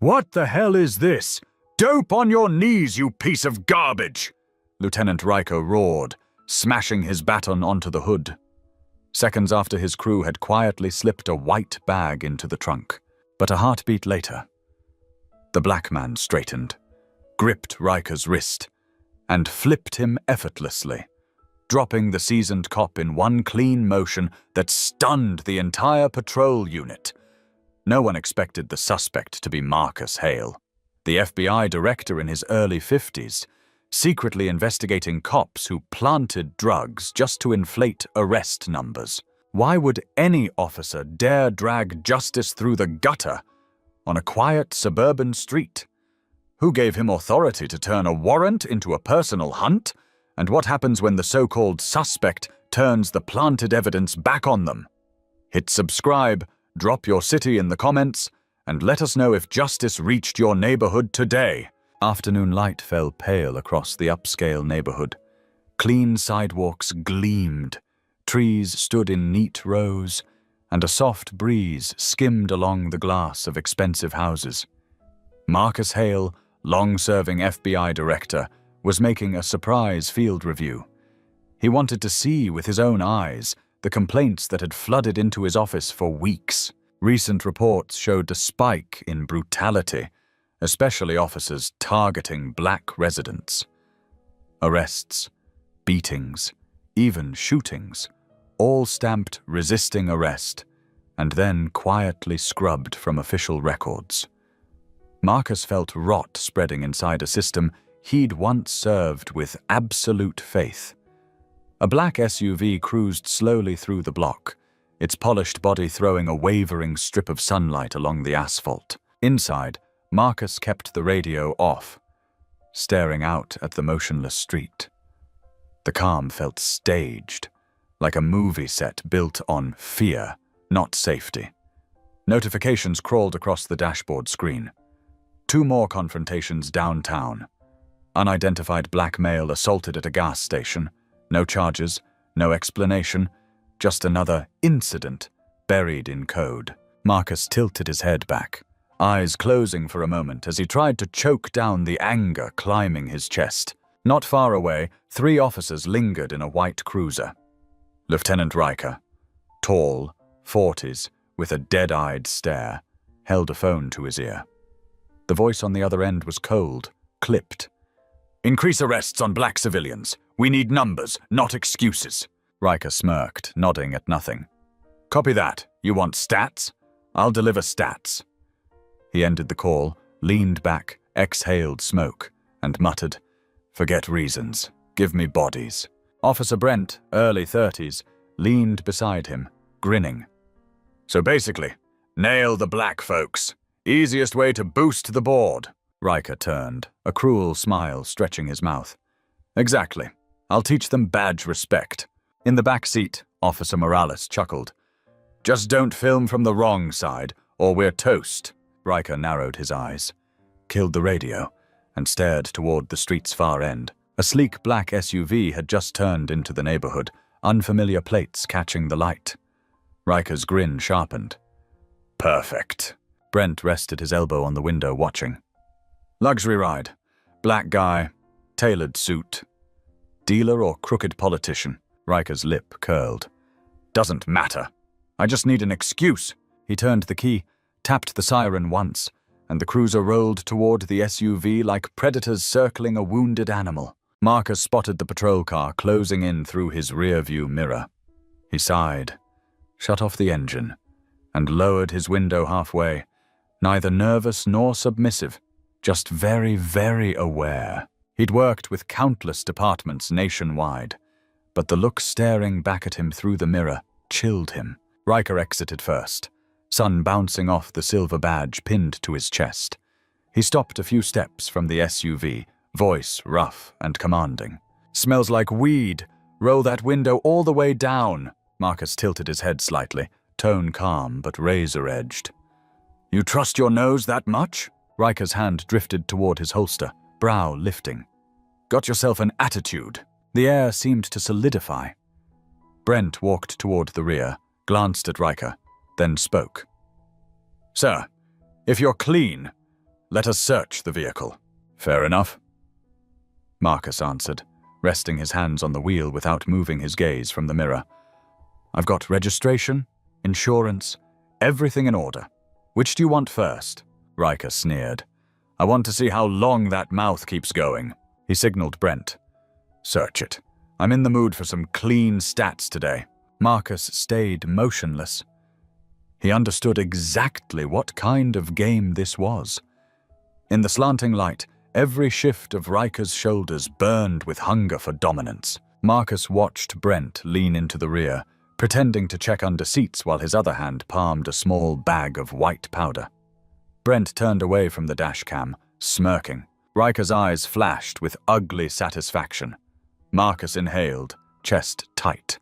What the hell is this? Dope on your knees, you piece of garbage! Lieutenant Riker roared, smashing his baton onto the hood. Seconds after his crew had quietly slipped a white bag into the trunk. But a heartbeat later, the black man straightened, gripped Riker's wrist, and flipped him effortlessly, dropping the seasoned cop in one clean motion that stunned the entire patrol unit. No one expected the suspect to be Marcus Hale, the FBI director in his early 50s, secretly investigating cops who planted drugs just to inflate arrest numbers. Why would any officer dare drag justice through the gutter on a quiet suburban street? Who gave him authority to turn a warrant into a personal hunt? And what happens when the so-called suspect turns the planted evidence back on them? Hit subscribe, drop your city in the comments, and let us know if justice reached your neighborhood today. Afternoon light fell pale across the upscale neighborhood. Clean sidewalks gleamed, trees stood in neat rows, and a soft breeze skimmed along the glass of expensive houses. Marcus Hale, long-serving FBI director, was making a surprise field review. He wanted to see with his own eyes the complaints that had flooded into his office for weeks. Recent reports showed a spike in brutality, especially officers targeting black residents. Arrests, beatings, even shootings, all stamped resisting arrest, and then quietly scrubbed from official records. Marcus felt rot spreading inside a system he'd once served with absolute faith. A black SUV cruised slowly through the block, its polished body throwing a wavering strip of sunlight along the asphalt. Inside, Marcus kept the radio off, staring out at the motionless street. The calm felt staged, like a movie set built on fear, not safety. Notifications crawled across the dashboard screen. 2 more confrontations downtown. Unidentified black male assaulted at a gas station. No charges, no explanation, just another incident buried in code. Marcus tilted his head back, eyes closing for a moment as he tried to choke down the anger climbing his chest. Not far away, 3 officers lingered in a white cruiser. Lieutenant Riker, tall, 40s, with a dead-eyed stare, held a phone to his ear. The voice on the other end was cold, clipped. "Increase arrests on black civilians. We need numbers, not excuses." Riker smirked, nodding at nothing. "Copy that. You want stats? I'll deliver stats." He ended the call, leaned back, exhaled smoke, and muttered, "Forget reasons. Give me bodies." Officer Brent, early 30s, leaned beside him, grinning. "So basically, nail the black folks. Easiest way to boost the board." Riker turned, a cruel smile stretching his mouth. "Exactly. I'll teach them badge respect." In the back seat, Officer Morales chuckled. "Just don't film from the wrong side, or we're toast." Riker narrowed his eyes, killed the radio, and stared toward the street's far end. A sleek black SUV had just turned into the neighborhood, unfamiliar plates catching the light. Riker's grin sharpened. "Perfect." Brent rested his elbow on the window, watching. "Luxury ride. Black guy. Tailored suit. Dealer or crooked politician?" Riker's lip curled. "Doesn't matter. I just need an excuse." He turned the key, tapped the siren once, and the cruiser rolled toward the SUV like predators circling a wounded animal. Marcus spotted the patrol car closing in through his rear-view mirror. He sighed, shut off the engine, and lowered his window halfway, neither nervous nor submissive, just very, very aware. He'd worked with countless departments nationwide, but the look staring back at him through the mirror chilled him. Riker exited first, sun bouncing off the silver badge pinned to his chest. He stopped a few steps from the SUV, voice rough and commanding. "Smells like weed. Roll that window all the way down." Marcus tilted his head slightly, tone calm but razor-edged. "You trust your nose that much?" Riker's hand drifted toward his holster, brow lifting. "Got yourself an attitude." The air seemed to solidify. Brent walked toward the rear, glanced at Riker, then spoke. "Sir, if you're clean, let us search the vehicle. Fair enough. Marcus answered, resting his hands on the wheel without moving his gaze from the mirror. I've got registration, insurance, everything in order. Which do you want first? Riker sneered. I want to see how long that mouth keeps going. He signaled Brent. Search it. I'm in the mood for some clean stats today. Marcus stayed motionless. He understood exactly what kind of game this was. In the slanting light, every shift of Riker's shoulders burned with hunger for dominance. Marcus watched Brent lean into the rear, pretending to check under seats while his other hand palmed a small bag of white powder. Brent turned away from the dash cam, smirking. Riker's eyes flashed with ugly satisfaction. Marcus inhaled, chest tight.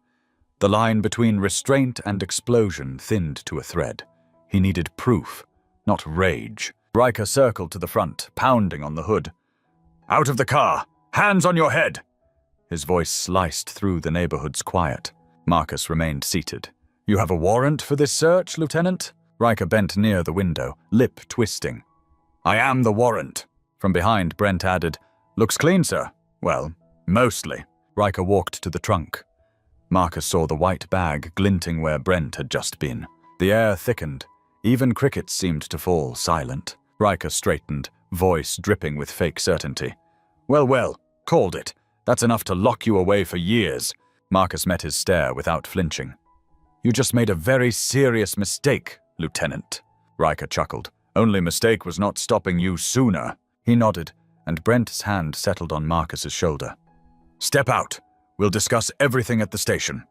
The line between restraint and explosion thinned to a thread. He needed proof, not rage. Riker circled to the front, pounding on the hood. Out of the car! Hands on your head! His voice sliced through the neighborhood's quiet. Marcus remained seated. You have a warrant for this search, Lieutenant? Riker bent near the window, lip twisting. I am the warrant. From behind, Brent added, Looks clean, sir. Well, mostly. Riker walked to the trunk. Marcus saw the white bag glinting where Brent had just been. The air thickened. Even crickets seemed to fall silent. Riker straightened, voice dripping with fake certainty. Well, called it. That's enough to lock you away for years. Marcus met his stare without flinching. You just made a very serious mistake, Lieutenant. Riker chuckled. Only mistake was not stopping you sooner. He nodded, and Brent's hand settled on Marcus's shoulder. Step out. We'll discuss everything at the station.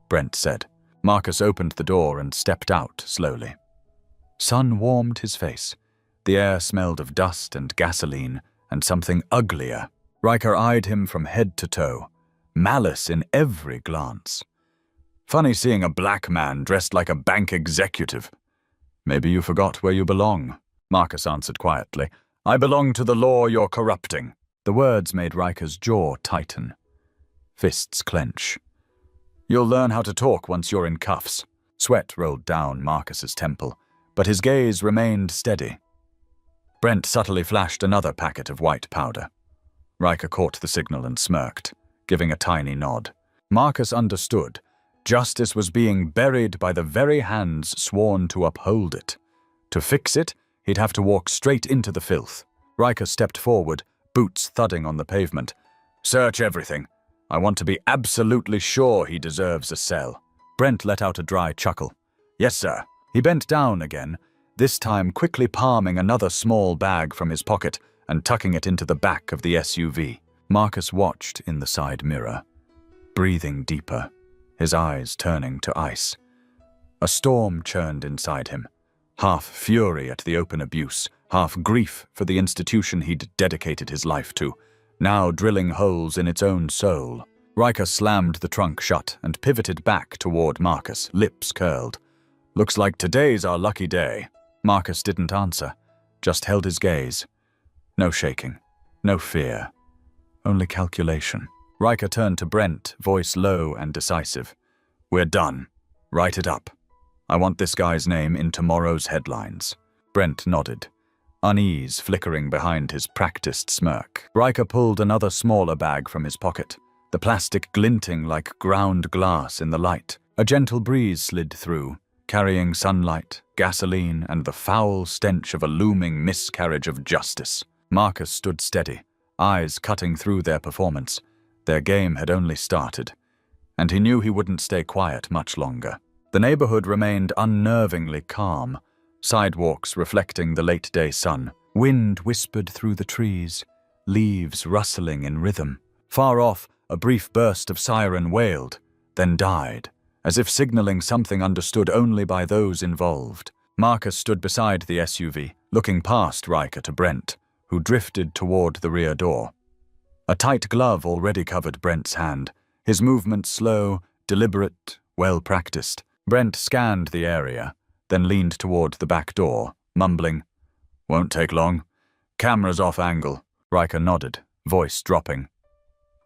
Brent said. Marcus opened the door and stepped out slowly. Sun warmed his face. The air smelled of dust and gasoline and something uglier. Riker eyed him from head to toe, malice in every glance. Funny seeing a black man dressed like a bank executive. Maybe you forgot where you belong, Marcus answered quietly. I belong to the law you're corrupting. The words made Riker's jaw tighten. Fists clench. You'll learn how to talk once you're in cuffs. Sweat rolled down Marcus's temple, but his gaze remained steady. Brent subtly flashed another packet of white powder. Riker caught the signal and smirked, giving a tiny nod. Marcus understood. Justice was being buried by the very hands sworn to uphold it. To fix it, he'd have to walk straight into the filth. Riker stepped forward, boots thudding on the pavement. Search everything. I want to be absolutely sure he deserves a cell. Brent let out a dry chuckle. Yes, sir. He bent down again, this time quickly palming another small bag from his pocket and tucking it into the back of the SUV. Marcus watched in the side mirror, breathing deeper, his eyes turning to ice. A storm churned inside him, half fury at the open abuse, half grief for the institution he'd dedicated his life to, now drilling holes in its own soul. Riker slammed the trunk shut and pivoted back toward Marcus, lips curled. Looks like today's our lucky day. Marcus didn't answer, just held his gaze. No shaking, no fear, only calculation. Riker turned to Brent, voice low and decisive. We're done. Write it up. I want this guy's name in tomorrow's headlines. Brent nodded, unease flickering behind his practiced smirk. Riker pulled another smaller bag from his pocket, the plastic glinting like ground glass in the light. A gentle breeze slid through, carrying sunlight, gasoline, and the foul stench of a looming miscarriage of justice. Marcus stood steady, eyes cutting through their performance. Their game had only started, and he knew he wouldn't stay quiet much longer. The neighborhood remained unnervingly calm, sidewalks reflecting the late-day sun. Wind whispered through the trees, leaves rustling in rhythm. Far off, a brief burst of siren wailed, then died, as if signaling something understood only by those involved. Marcus stood beside the SUV, looking past Riker to Brent, who drifted toward the rear door. A tight glove already covered Brent's hand, his movements slow, deliberate, well-practiced. Brent scanned the area, then leaned toward the back door, mumbling, Won't take long. Camera's off angle. Riker nodded, voice dropping.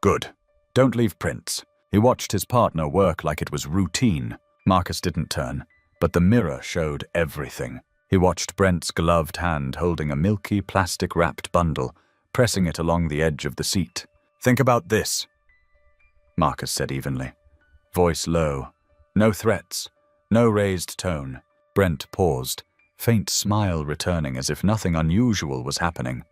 Good. Don't leave prints. He watched his partner work like it was routine. Marcus didn't turn, but the mirror showed everything. He watched Brent's gloved hand holding a milky, plastic-wrapped bundle, pressing it along the edge of the seat. "Think about this," Marcus said evenly. Voice low. No threats. No raised tone. Brent paused, faint smile returning as if nothing unusual was happening.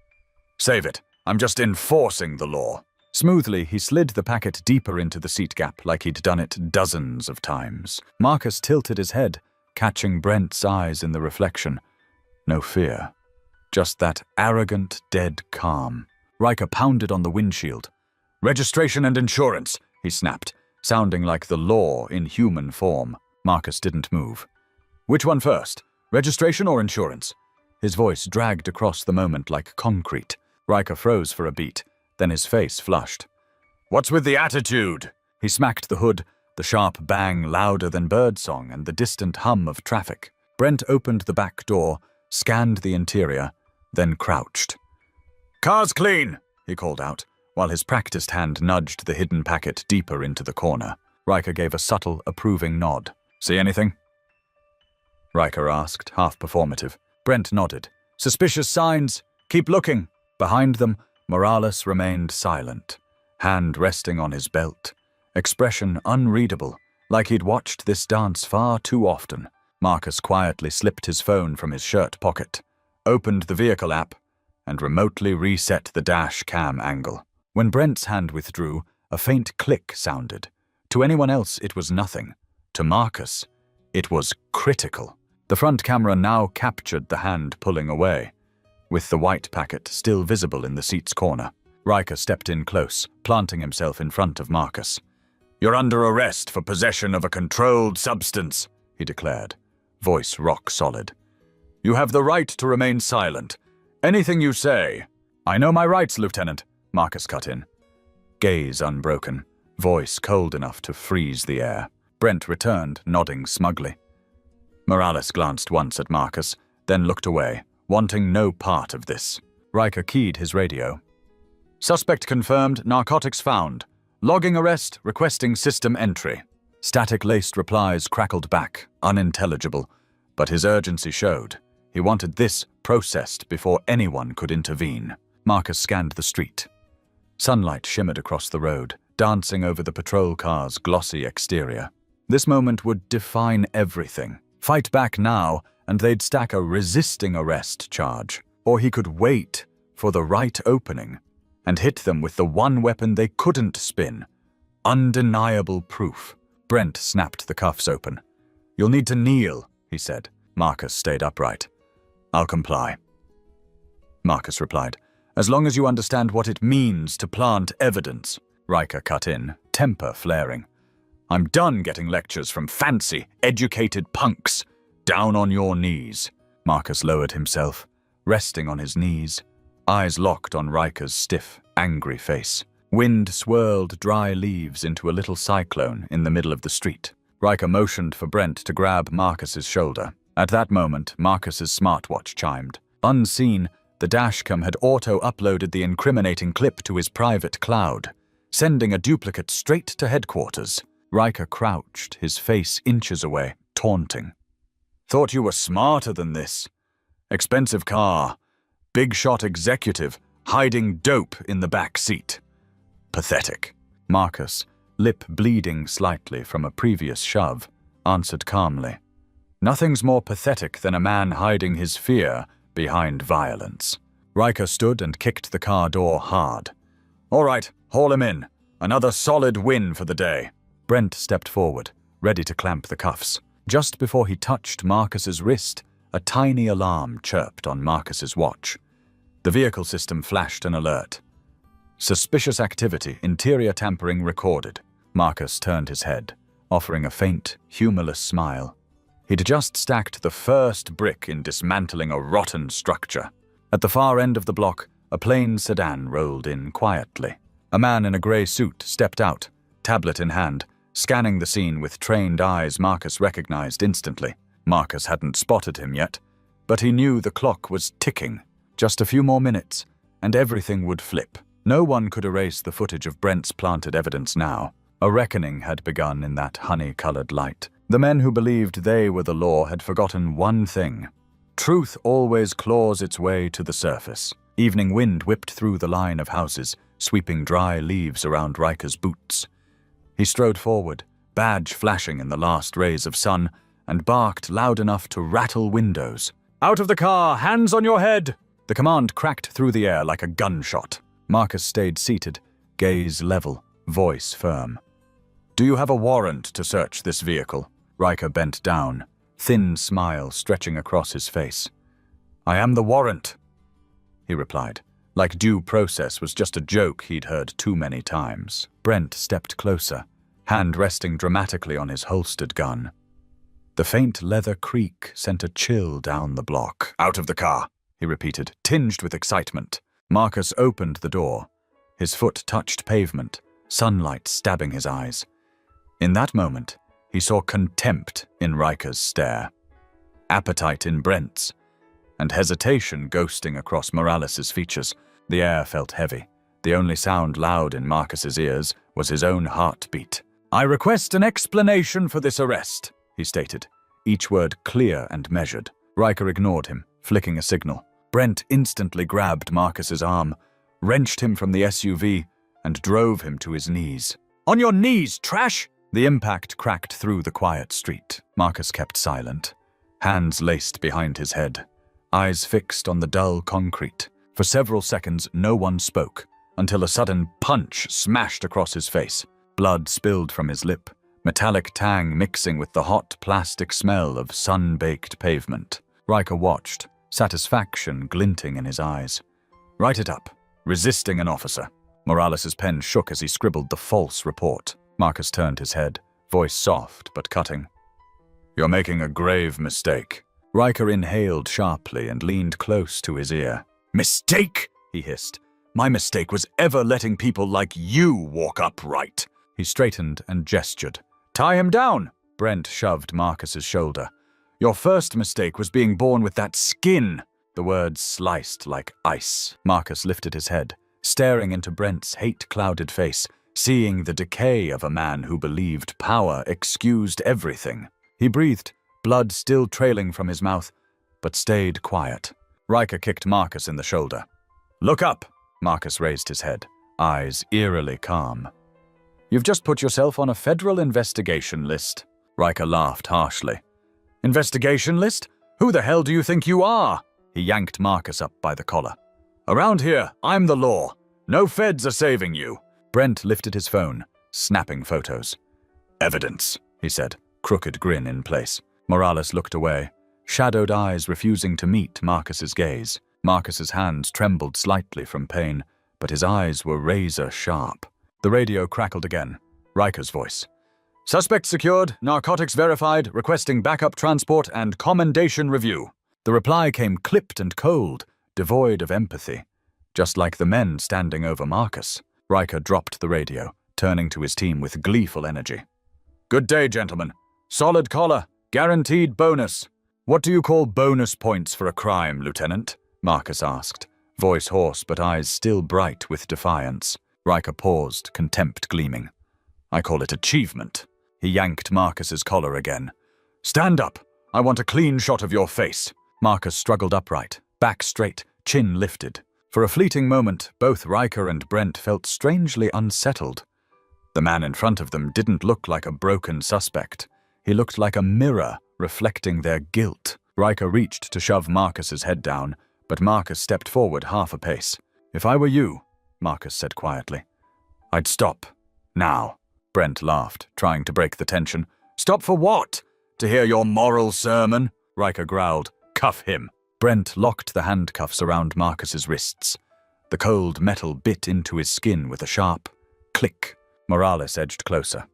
"Save it. I'm just enforcing the law." Smoothly, he slid the packet deeper into the seat gap like he'd done it dozens of times. Marcus tilted his head, catching Brent's eyes in the reflection. No fear. Just that arrogant, dead calm. Riker pounded on the windshield. "Registration and insurance," he snapped, sounding like the law in human form. Marcus didn't move. "Which one first? Registration or insurance?" His voice dragged across the moment like concrete. Riker froze for a beat. Then his face flushed. "What's with the attitude?" He smacked the hood, the sharp bang louder than birdsong and the distant hum of traffic. Brent opened the back door, scanned the interior, then crouched. "Car's clean," he called out, while his practiced hand nudged the hidden packet deeper into the corner. Riker gave a subtle, approving nod. "See anything?" Riker asked, half performative. Brent nodded. "Suspicious signs. Keep looking." Behind them, Morales remained silent, hand resting on his belt, expression unreadable, like he'd watched this dance far too often. Marcus quietly slipped his phone from his shirt pocket, opened the vehicle app, and remotely reset the dash cam angle. When Brent's hand withdrew, a faint click sounded. To anyone else, it was nothing. To Marcus, it was critical. The front camera now captured the hand pulling away, with the white packet still visible in the seat's corner. Riker stepped in close, planting himself in front of Marcus. "You're under arrest for possession of a controlled substance," he declared, voice rock solid. "You have the right to remain silent. Anything you say—" "I know my rights, Lieutenant," Marcus cut in. Gaze unbroken, voice cold enough to freeze the air. Brent returned, nodding smugly. Morales glanced once at Marcus, then looked away, wanting no part of this. Riker keyed his radio. "Suspect confirmed, narcotics found. Logging arrest, requesting system entry." Static-laced replies crackled back, unintelligible, but his urgency showed. He wanted this processed before anyone could intervene. Marcus scanned the street. Sunlight shimmered across the road, dancing over the patrol car's glossy exterior. This moment would define everything. Fight back now, and they'd stack a resisting arrest charge. Or he could wait for the right opening and hit them with the one weapon they couldn't spin. Undeniable proof. Brent snapped the cuffs open. "You'll need to kneel," he said. Marcus stayed upright. "I'll comply." Marcus replied, "As long as you understand what it means to plant evidence." Riker cut in, temper flaring. "I'm done getting lectures from fancy, educated punks. Down on your knees." Marcus lowered himself, resting on his knees, eyes locked on Riker's stiff, angry face. Wind swirled dry leaves into a little cyclone in the middle of the street. Riker motioned for Brent to grab Marcus's shoulder. At that moment, Marcus's smartwatch chimed. Unseen, the dashcam had auto-uploaded the incriminating clip to his private cloud, sending a duplicate straight to headquarters. Riker crouched, his face inches away, taunting. "Thought you were smarter than this. Expensive car, big-shot executive, hiding dope in the back seat. Pathetic." Marcus, lip bleeding slightly from a previous shove, answered calmly. "Nothing's more pathetic than a man hiding his fear behind violence." Riker stood and kicked the car door hard. "All right, haul him in. Another solid win for the day." Brent stepped forward, ready to clamp the cuffs. Just before he touched Marcus's wrist, a tiny alarm chirped on Marcus's watch. The vehicle system flashed an alert. "Suspicious activity, interior tampering recorded." Marcus turned his head, offering a faint, humorless smile. He'd just stacked the first brick in dismantling a rotten structure. At the far end of the block, a plain sedan rolled in quietly. A man in a grey suit stepped out, tablet in hand, scanning the scene with trained eyes Marcus recognized instantly. Marcus hadn't spotted him yet, but he knew the clock was ticking. Just a few more minutes, and everything would flip. No one could erase the footage of Brent's planted evidence now. A reckoning had begun in that honey-colored light. The men who believed they were the law had forgotten one thing. Truth always claws its way to the surface. Evening wind whipped through the line of houses, sweeping dry leaves around Riker's boots. He strode forward, badge flashing in the last rays of sun, and barked loud enough to rattle windows. "Out of the car! Hands on your head!" The command cracked through the air like a gunshot. Marcus stayed seated, gaze level, voice firm. "Do you have a warrant to search this vehicle?" Riker bent down, thin smile stretching across his face. "I am the warrant," he replied, like due process was just a joke he'd heard too many times. Brent stepped closer, hand resting dramatically on his holstered gun. The faint leather creak sent a chill down the block. "Out of the car," he repeated, tinged with excitement. Marcus opened the door. His foot touched pavement, sunlight stabbing his eyes. In that moment, he saw contempt in Riker's stare, appetite in Brent's, and hesitation ghosting across Morales' features. The air felt heavy. The only sound loud in Marcus's ears was his own heartbeat. "I request an explanation for this arrest," he stated, each word clear and measured. Riker ignored him, flicking a signal. Brent instantly grabbed Marcus's arm, wrenched him from the SUV, and drove him to his knees. "On your knees, trash!" The impact cracked through the quiet street. Marcus kept silent, hands laced behind his head, eyes fixed on the dull concrete. For several seconds, no one spoke, until a sudden punch smashed across his face. Blood spilled from his lip, metallic tang mixing with the hot plastic smell of sun-baked pavement. Riker watched, satisfaction glinting in his eyes. "Write it up. Resisting an officer." Morales' pen shook as he scribbled the false report. Marcus turned his head, voice soft but cutting. "You're making a grave mistake." Riker inhaled sharply and leaned close to his ear. "Mistake?" he hissed. "My mistake was ever letting people like you walk upright." He straightened and gestured. "Tie him down!" Brent shoved Marcus's shoulder. "Your first mistake was being born with that skin." The words sliced like ice. Marcus lifted his head, staring into Brent's hate-clouded face, seeing the decay of a man who believed power excused everything. He breathed, blood still trailing from his mouth, but stayed quiet. Riker kicked Marcus in the shoulder. "Look up!" Marcus raised his head, eyes eerily calm. "You've just put yourself on a federal investigation list." Riker laughed harshly. "Investigation list? Who the hell do you think you are?" He yanked Marcus up by the collar. "Around here, I'm the law. No feds are saving you." Brent lifted his phone, snapping photos. "Evidence," he said, crooked grin in place. Morales looked away, shadowed eyes refusing to meet Marcus's gaze. Marcus's hands trembled slightly from pain, but his eyes were razor sharp. The radio crackled again. Riker's voice. "Suspect secured, narcotics verified, requesting backup transport and commendation review." The reply came clipped and cold, devoid of empathy, just like the men standing over Marcus. Riker dropped the radio, turning to his team with gleeful energy. "Good day, gentlemen. Solid collar, guaranteed bonus." "What do you call bonus points for a crime, Lieutenant?" Marcus asked, voice hoarse but eyes still bright with defiance. Riker paused, contempt gleaming. "I call it achievement." He yanked Marcus's collar again. "Stand up. I want a clean shot of your face." Marcus struggled upright, back straight, chin lifted. For a fleeting moment, both Riker and Brent felt strangely unsettled. The man in front of them didn't look like a broken suspect. He looked like a mirror reflecting their guilt. Riker reached to shove Marcus's head down, but Marcus stepped forward half a pace. "If I were you," Marcus said quietly, "I'd stop. Now." Brent laughed, trying to break the tension. "Stop for what? To hear your moral sermon?" Riker growled. "Cuff him." Brent locked the handcuffs around Marcus's wrists. The cold metal bit into his skin with a sharp click. Morales edged closer.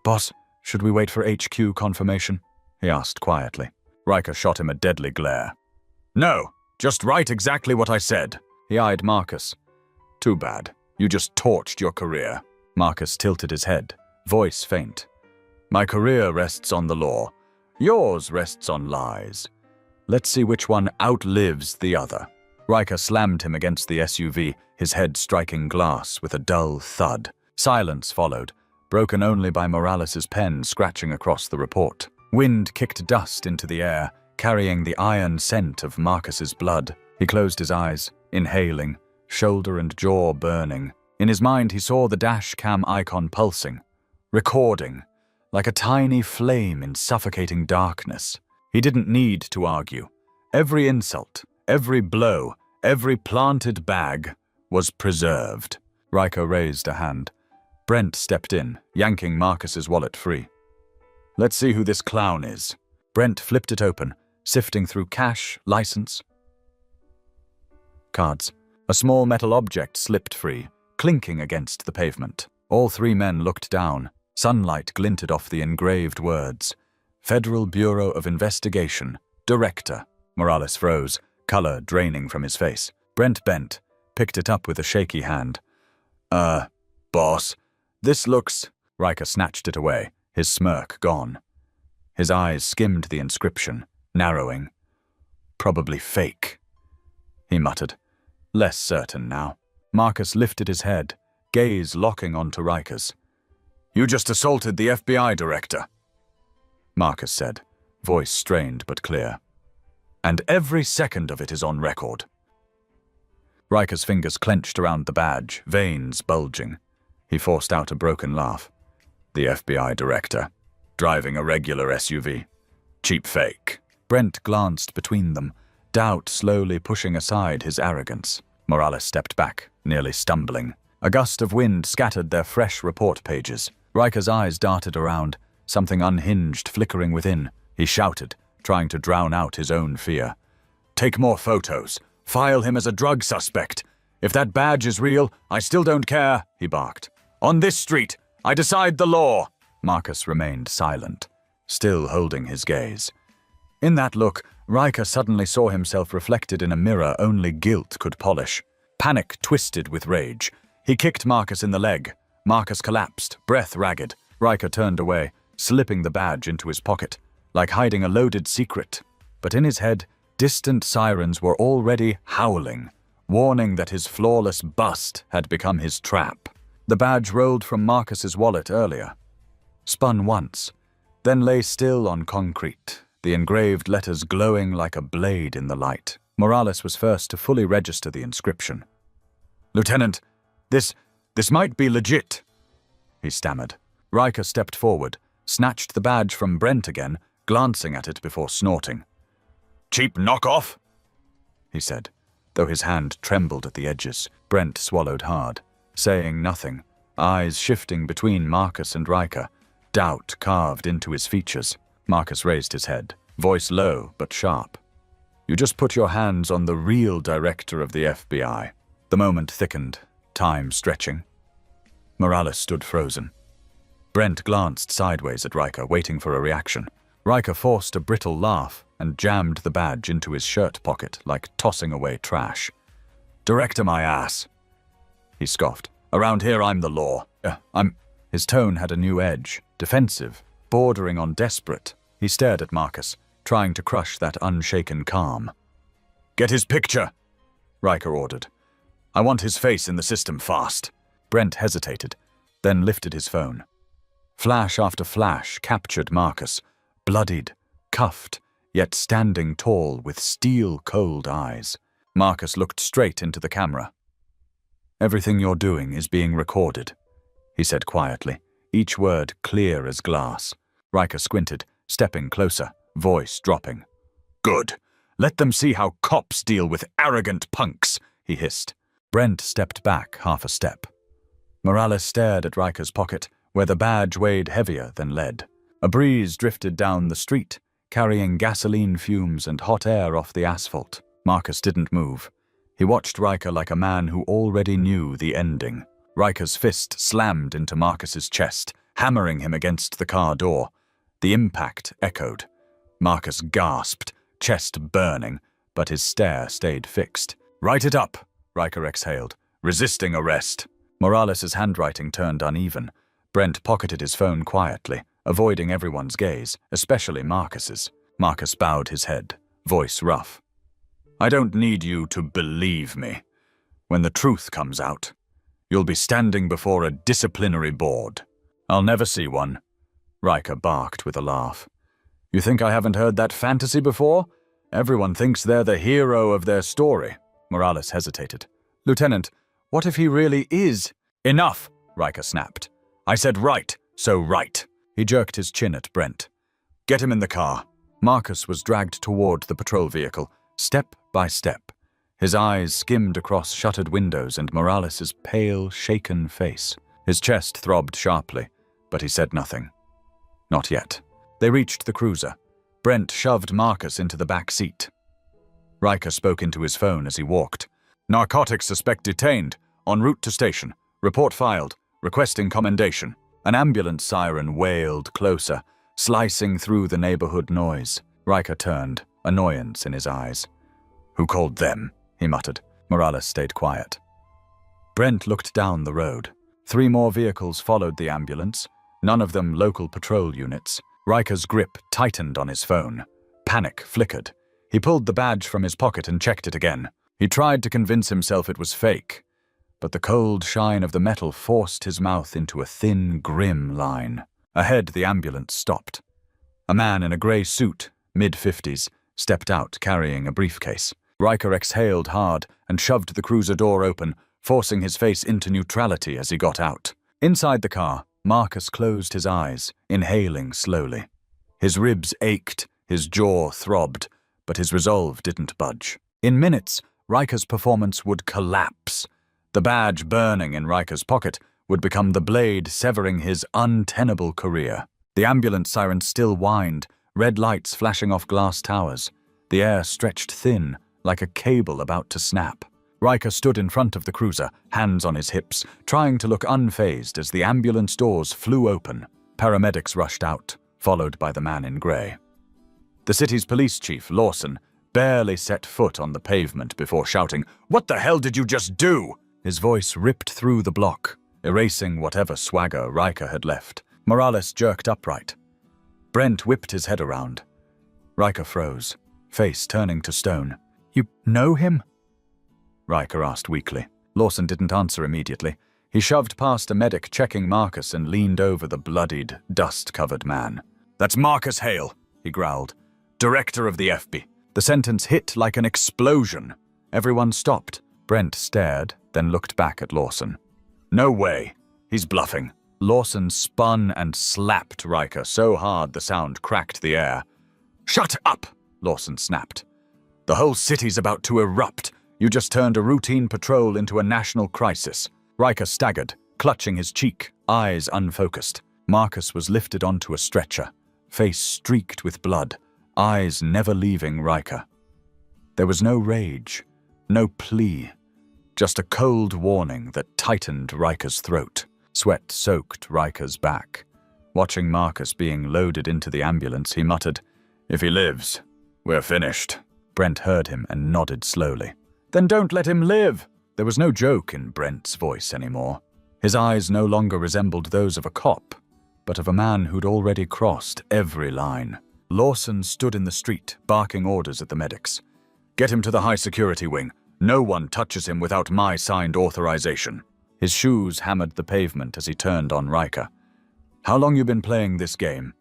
"Boss, should we wait for HQ confirmation?" he asked quietly. Riker shot him a deadly glare. "No, just write exactly what I said." He eyed Marcus. "Too bad. You just torched your career." Marcus tilted his head, voice faint. "My career rests on the law. Yours rests on lies. Let's see which one outlives the other." Riker slammed him against the SUV, his head striking glass with a dull thud. Silence followed, broken only by Morales' pen scratching across the report. Wind kicked dust into the air, carrying the iron scent of Marcus's blood. He closed his eyes, inhaling, shoulder and jaw burning. In his mind, he saw the dash cam icon pulsing, recording, like a tiny flame in suffocating darkness. He didn't need to argue. Every insult, every blow, every planted bag was preserved. Riker raised a hand. Brent stepped in, yanking Marcus's wallet free. "Let's see who this clown is." Brent flipped it open, sifting through cash, license, cards. A small metal object slipped free, clinking against the pavement. All three men looked down. Sunlight glinted off the engraved words. Federal Bureau of Investigation, Director. Morales froze, color draining from his face. Brent bent, picked it up with a shaky hand. Boss, this looks..." Riker snatched it away, his smirk gone. His eyes skimmed the inscription, narrowing. "Probably fake," he muttered, less certain now. Marcus lifted his head, gaze locking onto Riker's. "You just assaulted the FBI director," Marcus said, voice strained but clear. "And every second of it is on record." Riker's fingers clenched around the badge, veins bulging. He forced out a broken laugh. "The FBI director, driving a regular SUV. Cheap fake." Brent glanced between them, doubt slowly pushing aside his arrogance. Morales stepped back, nearly stumbling. A gust of wind scattered their fresh report pages. Riker's eyes darted around, something unhinged flickering within. He shouted, trying to drown out his own fear. "Take more photos. File him as a drug suspect. If that badge is real, I still don't care," he barked. "On this street, I decide the law." Marcus remained silent, still holding his gaze. In that look, Riker suddenly saw himself reflected in a mirror only guilt could polish. Panic twisted with rage. He kicked Marcus in the leg. Marcus collapsed, breath ragged. Riker turned away, slipping the badge into his pocket, like hiding a loaded secret. But in his head, distant sirens were already howling, warning that his flawless bust had become his trap. The badge rolled from Marcus's wallet earlier, spun once, then lay still on concrete, the engraved letters glowing like a blade in the light. Morales was first to fully register the inscription. "Lieutenant, this might be legit," he stammered. Riker stepped forward, snatched the badge from Brent again, glancing at it before snorting. "Cheap knockoff," he said, though his hand trembled at the edges. Brent swallowed hard, saying nothing, eyes shifting between Marcus and Riker, doubt carved into his features. Marcus raised his head, voice low but sharp. "You just put your hands on the real director of the FBI." The moment thickened, time stretching. Morales stood frozen. Brent glanced sideways at Riker, waiting for a reaction. Riker forced a brittle laugh and jammed the badge into his shirt pocket like tossing away trash. "Director my ass," he scoffed. "Around here I'm the law. His tone had a new edge, defensive, bordering on desperate. He stared at Marcus, trying to crush that unshaken calm. "Get his picture," Riker ordered. "I want his face in the system fast." Brent hesitated, then lifted his phone. Flash after flash captured Marcus, bloodied, cuffed, yet standing tall with steel-cold eyes. Marcus looked straight into the camera. "Everything you're doing is being recorded," he said quietly, each word clear as glass. Riker squinted, stepping closer, voice dropping. "Good. Let them see how cops deal with arrogant punks," he hissed. Brent stepped back half a step. Morales stared at Riker's pocket, where the badge weighed heavier than lead. A breeze drifted down the street, carrying gasoline fumes and hot air off the asphalt. Marcus didn't move. He watched Riker like a man who already knew the ending. Riker's fist slammed into Marcus's chest, hammering him against the car door. The impact echoed. Marcus gasped, chest burning, but his stare stayed fixed. "Write it up," Riker exhaled, resisting arrest. Morales' handwriting turned uneven. Brent pocketed his phone quietly, avoiding everyone's gaze, especially Marcus's. Marcus bowed his head, voice rough. "I don't need you to believe me. When the truth comes out, you'll be standing before a disciplinary board." "I'll never see one," Riker barked with a laugh. You think I haven't heard that fantasy before? Everyone thinks they're the hero of their story. Morales hesitated. Lieutenant, what if he really is? Enough, Riker snapped. I said right, so right. He jerked his chin at Brent. Get him in the car. Marcus was dragged toward the patrol vehicle, step by step. His eyes skimmed across shuttered windows and Morales' pale, shaken face. His chest throbbed sharply, but he said nothing. Not yet. They reached the cruiser. Brent shoved Marcus into the back seat. Riker spoke into his phone as he walked. Narcotics suspect detained. En route to station. Report filed. Requesting commendation. An ambulance siren wailed closer, slicing through the neighborhood noise. Riker turned, annoyance in his eyes. Who called them? He muttered. Morales stayed quiet. Brent looked down the road. 3 more vehicles followed the ambulance, none of them local patrol units. Riker's grip tightened on his phone. Panic flickered. He pulled the badge from his pocket and checked it again. He tried to convince himself it was fake, but the cold shine of the metal forced his mouth into a thin, grim line. Ahead, the ambulance stopped. A man in a grey suit, mid-50s, stepped out carrying a briefcase. Riker exhaled hard and shoved the cruiser door open, forcing his face into neutrality as he got out. Inside the car, Marcus closed his eyes, inhaling slowly. His ribs ached, his jaw throbbed, but his resolve didn't budge. In minutes, Riker's performance would collapse. The badge burning in Riker's pocket would become the blade severing his untenable career. The ambulance siren still whined, red lights flashing off glass towers. The air stretched thin, like a cable about to snap. Riker stood in front of the cruiser, hands on his hips, trying to look unfazed as the ambulance doors flew open. Paramedics rushed out, followed by the man in grey. The city's police chief, Lawson, barely set foot on the pavement before shouting, "What the hell did you just do?" His voice ripped through the block, erasing whatever swagger Riker had left. Morales jerked upright. Brent whipped his head around. Riker froze, face turning to stone. "You know him?" Riker asked weakly. Lawson didn't answer immediately. He shoved past a medic checking Marcus and leaned over the bloodied, dust-covered man. "That's Marcus Hale," he growled. "Director of the FB." The sentence hit like an explosion. Everyone stopped. Brent stared, then looked back at Lawson. "No way. He's bluffing." Lawson spun and slapped Riker so hard the sound cracked the air. "Shut up!" Lawson snapped. "The whole city's about to erupt. You just turned a routine patrol into a national crisis." Riker staggered, clutching his cheek, eyes unfocused. Marcus was lifted onto a stretcher, face streaked with blood, eyes never leaving Riker. There was no rage, no plea, just a cold warning that tightened Riker's throat. Sweat soaked Riker's back. Watching Marcus being loaded into the ambulance, he muttered, "If he lives, we're finished." Brent heard him and nodded slowly. "Then don't let him live." There was no joke in Brent's voice anymore. His eyes no longer resembled those of a cop, but of a man who'd already crossed every line. Lawson stood in the street, barking orders at the medics. "Get him to the high-security wing. No one touches him without my signed authorization." His shoes hammered the pavement as he turned on Riker. "How long you been playing this game?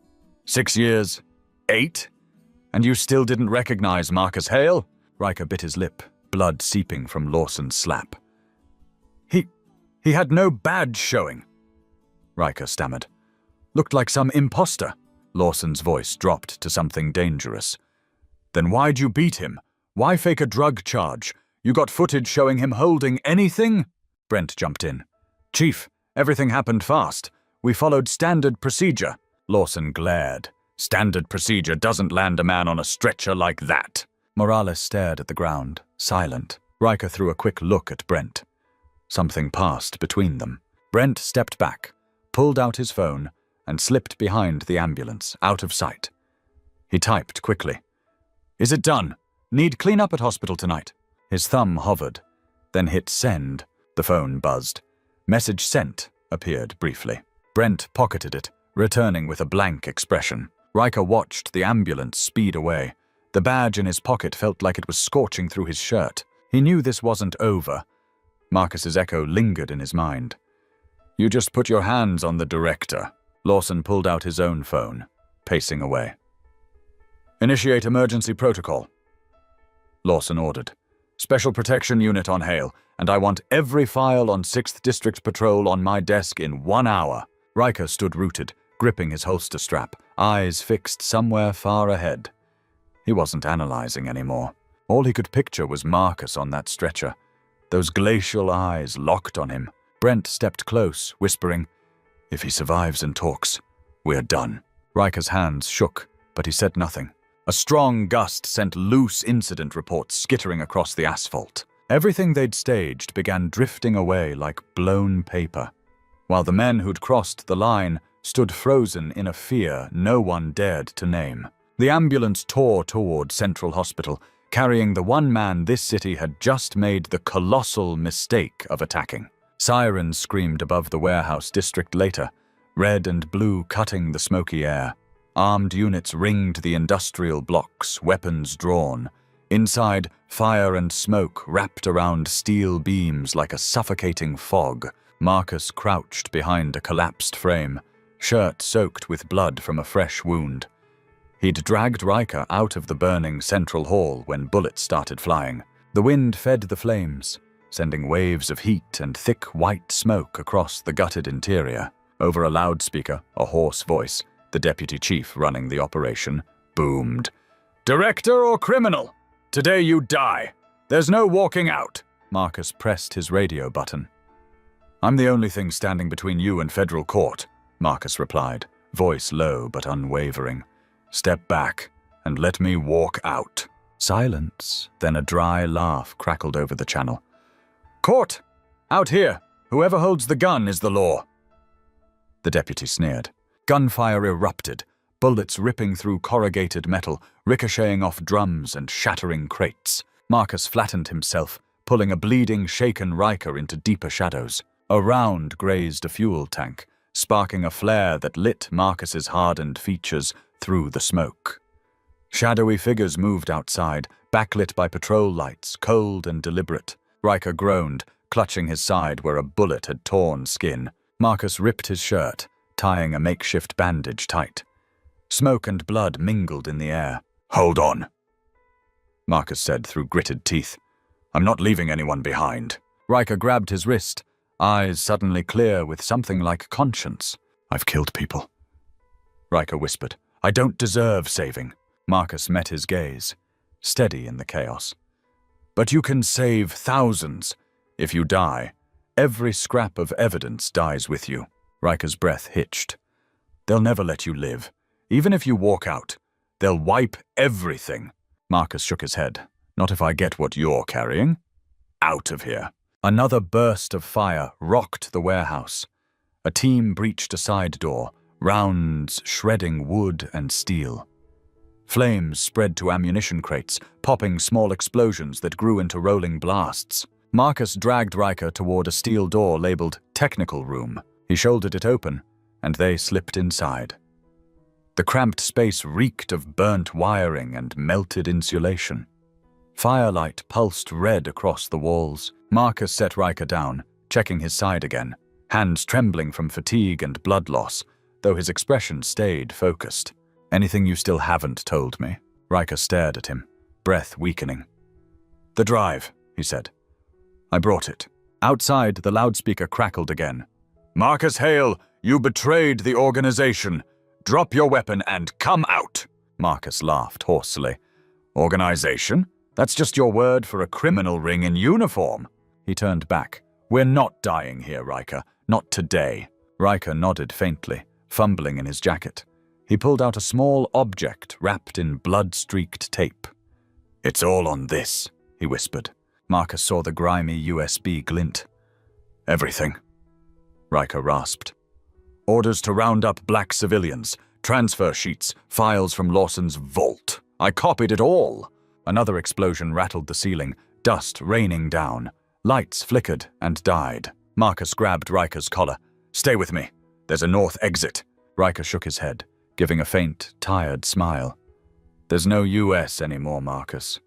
6 years? 8? And you still didn't recognize Marcus Hale?" Riker bit his lip, blood seeping from Lawson's slap. He had no badge showing," Riker stammered. "Looked like some imposter." Lawson's voice dropped to something dangerous. "Then why'd you beat him? Why fake a drug charge? You got footage showing him holding anything?" Brent jumped in. "Chief, everything happened fast. We followed standard procedure." Lawson glared. "Standard procedure doesn't land a man on a stretcher like that." Morales stared at the ground, silent. Riker threw a quick look at Brent. Something passed between them. Brent stepped back, pulled out his phone, and slipped behind the ambulance, out of sight. He typed quickly. "Is it done? Need cleanup at hospital tonight." His thumb hovered, then hit send. The phone buzzed. "Message sent" appeared briefly. Brent pocketed it, returning with a blank expression. Riker watched the ambulance speed away. The badge in his pocket felt like it was scorching through his shirt. He knew this wasn't over. Marcus's echo lingered in his mind. "You just put your hands on the director." Lawson pulled out his own phone, pacing away. Initiate emergency protocol, Lawson ordered. Special protection unit on Hale, and I want every file on 6th District Patrol on my desk in 1 hour. Riker stood rooted, gripping his holster strap, eyes fixed somewhere far ahead. He wasn't analyzing anymore. All he could picture was Marcus on that stretcher, those glacial eyes locked on him. Brent stepped close, whispering, "If he survives and talks, we're done." Riker's hands shook, but he said nothing. A strong gust sent loose incident reports skittering across the asphalt. Everything they'd staged began drifting away like blown paper, while the men who'd crossed the line stood frozen in a fear no one dared to name. The ambulance tore toward Central Hospital, carrying the one man this city had just made the colossal mistake of attacking. Sirens screamed above the warehouse district later, red and blue cutting the smoky air. Armed units ringed the industrial blocks, weapons drawn. Inside, fire and smoke wrapped around steel beams like a suffocating fog. Marcus crouched behind a collapsed frame, shirt soaked with blood from a fresh wound. He'd dragged Riker out of the burning central hall when bullets started flying. The wind fed the flames, sending waves of heat and thick white smoke across the gutted interior. Over a loudspeaker, a hoarse voice, the deputy chief running the operation, boomed, "Director or criminal? Today you die. There's no walking out." Marcus pressed his radio button. "I'm the only thing standing between you and federal court," Marcus replied, voice low but unwavering. "Step back and let me walk out." Silence, then a dry laugh crackled over the channel. "Court! Out here! Whoever holds the gun is the law." The deputy sneered. Gunfire erupted, bullets ripping through corrugated metal, ricocheting off drums and shattering crates. Marcus flattened himself, pulling a bleeding, shaken Riker into deeper shadows. A round grazed a fuel tank, sparking a flare that lit Marcus's hardened features through the smoke. Shadowy figures moved outside, backlit by patrol lights, cold and deliberate. Riker groaned, clutching his side where a bullet had torn skin. Marcus ripped his shirt, tying a makeshift bandage tight. Smoke and blood mingled in the air. "Hold on," Marcus said through gritted teeth. "I'm not leaving anyone behind." Riker grabbed his wrist, eyes suddenly clear with something like conscience. "I've killed people," Riker whispered. "I don't deserve saving." Marcus met his gaze, steady in the chaos. "But you can save thousands. If you die, every scrap of evidence dies with you." Riker's breath hitched. "They'll never let you live. Even if you walk out, they'll wipe everything." Marcus shook his head. "Not if I get what you're carrying. Out of here." Another burst of fire rocked the warehouse. A team breached a side door, rounds shredding wood and steel. Flames spread to ammunition crates, popping small explosions that grew into rolling blasts. Marcus dragged Riker toward a steel door labeled Technical Room. He shouldered it open, and they slipped inside. The cramped space reeked of burnt wiring and melted insulation. Firelight pulsed red across the walls. Marcus set Riker down, checking his side again, hands trembling from fatigue and blood loss, though his expression stayed focused. "Anything you still haven't told me?" Riker stared at him, breath weakening. "The drive," he said. "I brought it." Outside, the loudspeaker crackled again. "Marcus Hale, you betrayed the organization. Drop your weapon and come out." Marcus laughed hoarsely. "Organization? That's just your word for a criminal ring in uniform." He turned back. "We're not dying here, Riker. Not today." Riker nodded faintly, fumbling in his jacket. He pulled out a small object wrapped in blood-streaked tape. "It's all on this," he whispered. Marcus saw the grimy USB glint. "Everything," Riker rasped. "Orders to round up black civilians, transfer sheets, files from Lawson's vault. I copied it all." Another explosion rattled the ceiling, dust raining down. Lights flickered and died. Marcus grabbed Riker's collar. "Stay with me. There's a north exit." Riker shook his head, giving a faint, tired smile. "There's no US anymore, Marcus.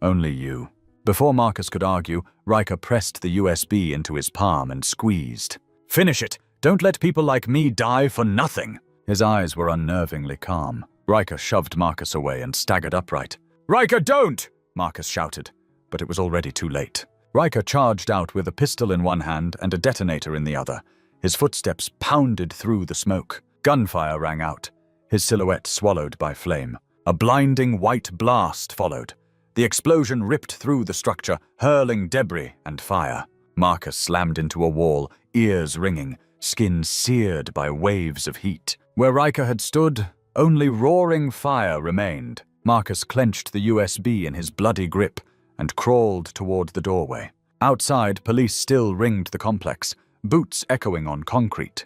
Only you." Before Marcus could argue, Riker pressed the USB into his palm and squeezed. "Finish it! Don't let people like me die for nothing!" His eyes were unnervingly calm. Riker shoved Marcus away and staggered upright. "Riker, don't!" Marcus shouted, but it was already too late. Riker charged out with a pistol in one hand and a detonator in the other. His footsteps pounded through the smoke. Gunfire rang out, his silhouette swallowed by flame. A blinding white blast followed. The explosion ripped through the structure, hurling debris and fire. Marcus slammed into a wall, ears ringing, skin seared by waves of heat. Where Riker had stood, only roaring fire remained. Marcus clenched the USB in his bloody grip and crawled toward the doorway. Outside, police still ringed the complex, boots echoing on concrete.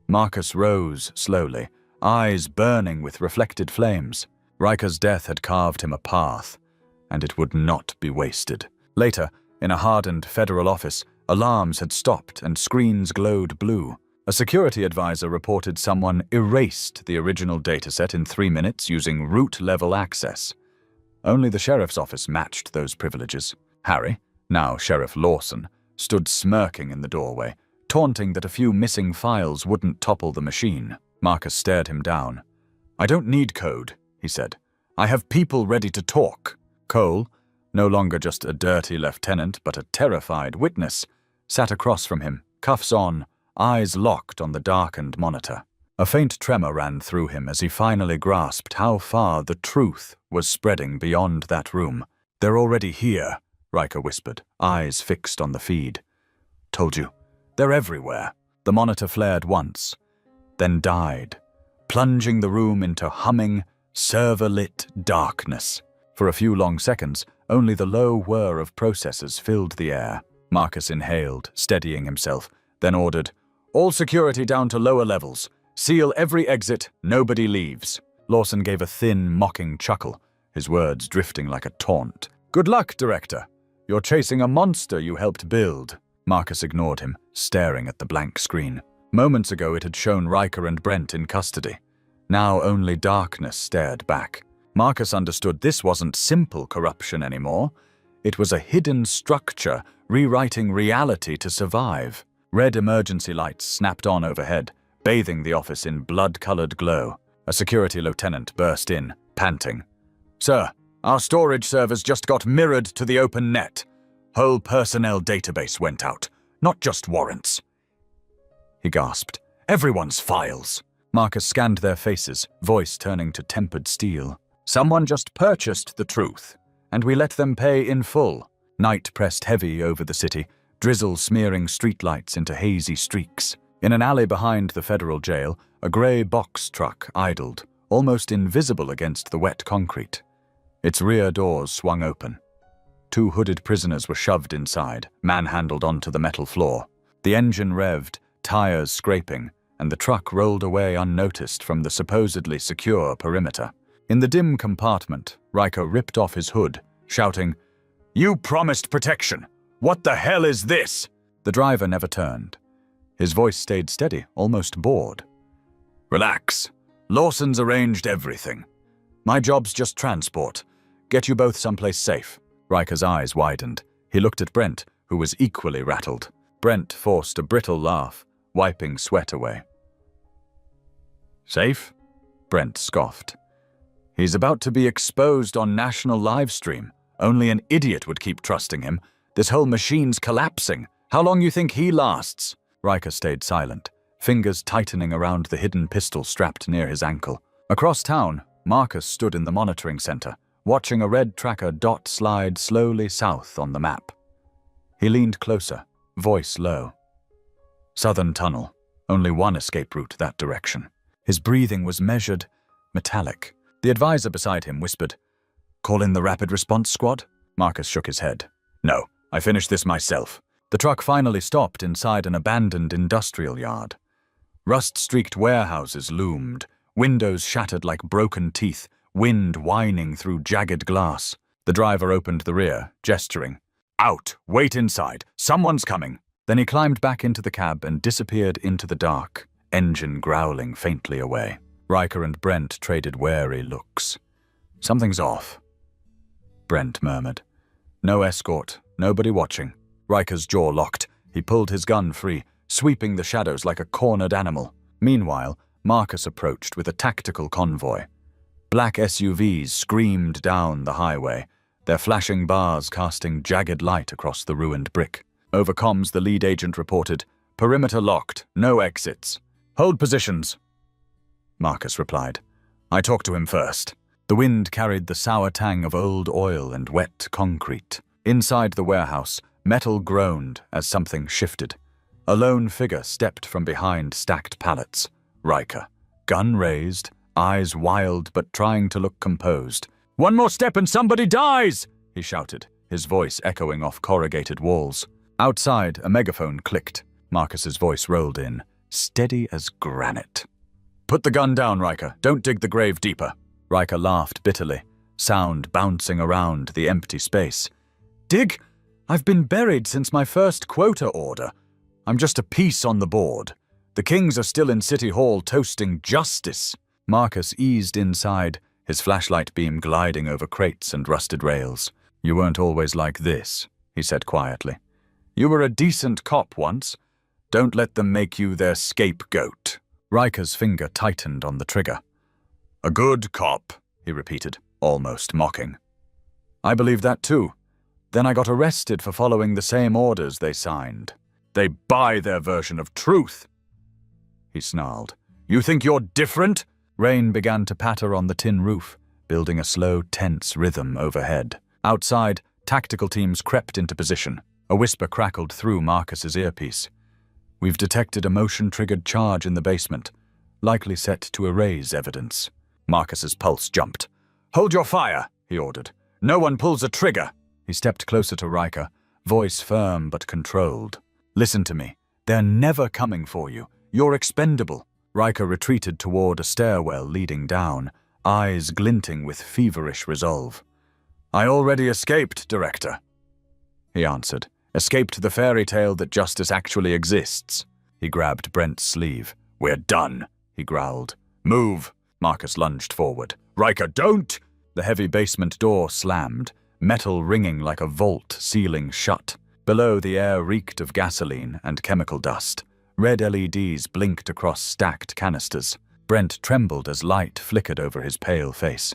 Marcus rose slowly, eyes burning with reflected flames. Riker's death had carved him a path, and it would not be wasted. Later, in a hardened federal office, alarms had stopped and screens glowed blue. A security advisor reported someone erased the original dataset in 3 minutes using root-level access. Only the sheriff's office matched those privileges. Harry, now Sheriff Lawson, stood smirking in the doorway, taunting that a few missing files wouldn't topple the machine. Marcus stared him down. "I don't need code," he said. "I have people ready to talk." Cole, no longer just a dirty lieutenant but a terrified witness, sat across from him, cuffs on, eyes locked on the darkened monitor. A faint tremor ran through him as he finally grasped how far the truth was spreading beyond that room. "They're already here," Riker whispered, eyes fixed on the feed. "Told you, they're everywhere." The monitor flared once, then died, plunging the room into humming, server-lit darkness. For a few long seconds, only the low whir of processors filled the air. Marcus inhaled, steadying himself, then ordered, "All security down to lower levels. Seal every exit, nobody leaves." Lawson gave a thin, mocking chuckle, his words drifting like a taunt. "Good luck, Director. You're chasing a monster you helped build." Marcus ignored him, staring at the blank screen. Moments ago it had shown Riker and Brent in custody. Now only darkness stared back. Marcus understood this wasn't simple corruption anymore. It was a hidden structure rewriting reality to survive. Red emergency lights snapped on overhead, bathing the office in blood-colored glow. A security lieutenant burst in, panting. "Sir, our storage servers just got mirrored to the open net. Whole personnel database went out, not just warrants." He gasped. "Everyone's files." Marcus scanned their faces, voice turning to tempered steel. "Someone just purchased the truth, and we let them pay in full." Night pressed heavy over the city, drizzle smearing streetlights into hazy streaks. In an alley behind the federal jail, a grey box truck idled, almost invisible against the wet concrete. Its rear doors swung open. 2 hooded prisoners were shoved inside, manhandled onto the metal floor. The engine revved, tires scraping, and the truck rolled away unnoticed from the supposedly secure perimeter. In the dim compartment, Riker ripped off his hood, shouting, "You promised protection! What the hell is this?" The driver never turned. His voice stayed steady, almost bored. "Relax. Lawson's arranged everything. My job's just transport. Get you both someplace safe." Riker's eyes widened. He looked at Brent, who was equally rattled. Brent forced a brittle laugh, wiping sweat away. "Safe?" Brent scoffed. "He's about to be exposed on national livestream. Only an idiot would keep trusting him. This whole machine's collapsing. How long you think he lasts?" Riker stayed silent, fingers tightening around the hidden pistol strapped near his ankle. Across town, Marcus stood in the monitoring center, watching a red tracker dot slide slowly south on the map. He leaned closer, voice low. Southern Tunnel, only one escape route that direction. His breathing was measured, metallic. The advisor beside him whispered, "Call in the rapid response squad?" Marcus shook his head. "No, I finished this myself." The truck finally stopped inside an abandoned industrial yard. Rust-streaked warehouses loomed, windows shattered like broken teeth, wind whining through jagged glass. The driver opened the rear, gesturing. "Out! Wait inside! Someone's coming!" Then he climbed back into the cab and disappeared into the dark, engine growling faintly away. Riker and Brent traded wary looks. "Something's off," Brent murmured. "No escort, nobody watching." Riker's jaw locked. He pulled his gun free, sweeping the shadows like a cornered animal. Meanwhile, Marcus approached with a tactical convoy. Black SUVs screamed down the highway, their flashing bars casting jagged light across the ruined brick. Over comms, the lead agent reported, "Perimeter locked, no exits." "Hold positions," Marcus replied. "I talked to him first." The wind carried the sour tang of old oil and wet concrete. Inside the warehouse, metal groaned as something shifted. A lone figure stepped from behind stacked pallets. Riker, gun raised, eyes wild but trying to look composed. "One more step and somebody dies!" he shouted, his voice echoing off corrugated walls. Outside, a megaphone clicked. Marcus's voice rolled in, steady as granite. "Put the gun down, Riker. Don't dig the grave deeper." Riker laughed bitterly, sound bouncing around the empty space. "Dig? I've been buried since my first quota order. I'm just a piece on the board. The Kings are still in City Hall toasting justice." Marcus eased inside, his flashlight beam gliding over crates and rusted rails. "You weren't always like this," he said quietly. "You were a decent cop once. Don't let them make you their scapegoat." Riker's finger tightened on the trigger. "A good cop," he repeated, almost mocking. "I believe that too. Then I got arrested for following the same orders they signed. They buy their version of truth," he snarled. "You think you're different?" Rain began to patter on the tin roof, building a slow, tense rhythm overhead. Outside, tactical teams crept into position. A whisper crackled through Marcus's earpiece. "We've detected a motion-triggered charge in the basement, likely set to erase evidence." Marcus's pulse jumped. "Hold your fire," he ordered. "No one pulls a trigger." He stepped closer to Riker, voice firm but controlled. "Listen to me. They're never coming for you. You're expendable." Riker retreated toward a stairwell leading down, eyes glinting with feverish resolve. "I already escaped, Director," he answered. "Escaped the fairy tale that justice actually exists." He grabbed Brent's sleeve. "We're done," he growled. "Move." Marcus lunged forward. "Riker, don't!" The heavy basement door slammed, metal ringing like a vault sealing shut. Below, the air reeked of gasoline and chemical dust. Red LEDs blinked across stacked canisters. Brent trembled as light flickered over his pale face.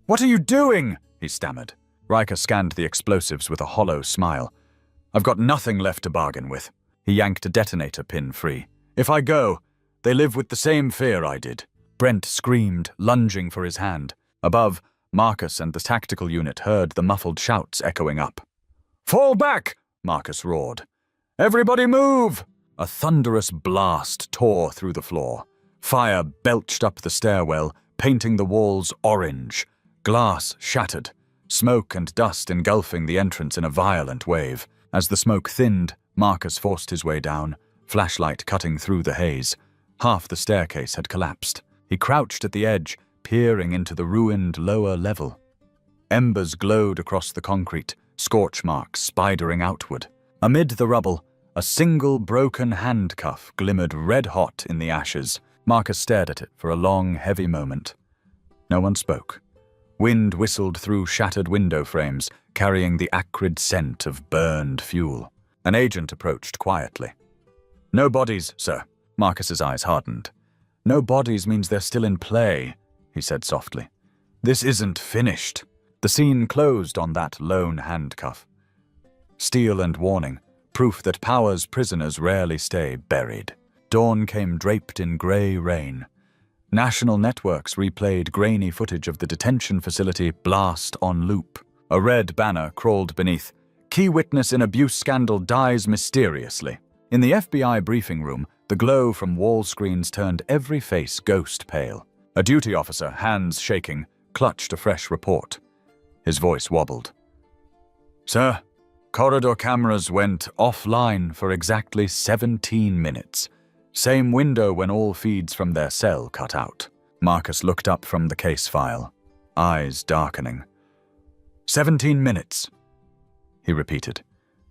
"What are you doing?" he stammered. Riker scanned the explosives with a hollow smile. "I've got nothing left to bargain with." He yanked a detonator pin free. "If I go, they live with the same fear I did." Brent screamed, lunging for his hand. Above, Marcus and the tactical unit heard the muffled shouts echoing up. "Fall back!" Marcus roared. "Everybody move!" A thunderous blast tore through the floor. Fire belched up the stairwell, painting the walls orange. Glass shattered, smoke and dust engulfing the entrance in a violent wave. As the smoke thinned, Marcus forced his way down, flashlight cutting through the haze. Half the staircase had collapsed. He crouched at the edge, peering into the ruined lower level. Embers glowed across the concrete, scorch marks spidering outward. Amid the rubble, a single broken handcuff glimmered red-hot in the ashes. Marcus stared at it for a long, heavy moment. No one spoke. Wind whistled through shattered window frames, carrying the acrid scent of burned fuel. An agent approached quietly. "No bodies, sir." Marcus's eyes hardened. "No bodies means they're still in play," he said softly. "This isn't finished." The scene closed on that lone handcuff. Steel and warning, proof that Power's prisoners rarely stay buried. Dawn came draped in grey rain. National networks replayed grainy footage of the detention facility blast on loop. A red banner crawled beneath. "Key witness in abuse scandal dies mysteriously." In the FBI briefing room, the glow from wall screens turned every face ghost pale. A duty officer, hands shaking, clutched a fresh report. His voice wobbled. "Sir, corridor cameras went offline for exactly 17 minutes. Same window when all feeds from their cell cut out." Marcus looked up from the case file, eyes darkening. 17 minutes, he repeated.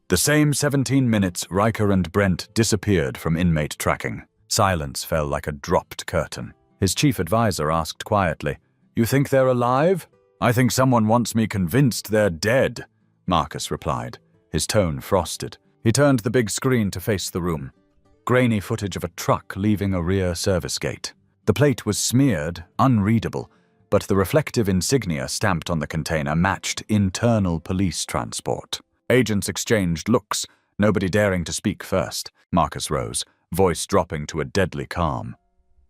The same 17 minutes Riker and Brent disappeared from inmate tracking. Silence fell like a dropped curtain. His chief advisor asked quietly, "You think they're alive?" "I think someone wants me convinced they're dead," Marcus replied, his tone frosted. He turned the big screen to face the room. Grainy footage of a truck leaving a rear service gate. The plate was smeared, unreadable, but the reflective insignia stamped on the container matched internal police transport. Agents exchanged looks, nobody daring to speak first. Marcus rose, voice dropping to a deadly calm.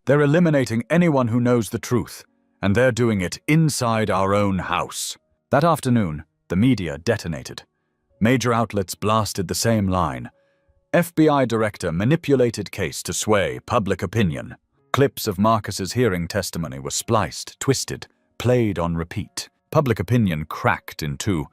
They're eliminating anyone who knows the truth, and they're doing it inside our own house. That afternoon, the media detonated. Major outlets blasted the same line. FBI director manipulated case to sway public opinion. Clips of Marcus's hearing testimony were spliced, twisted, played on repeat. Public opinion cracked in two.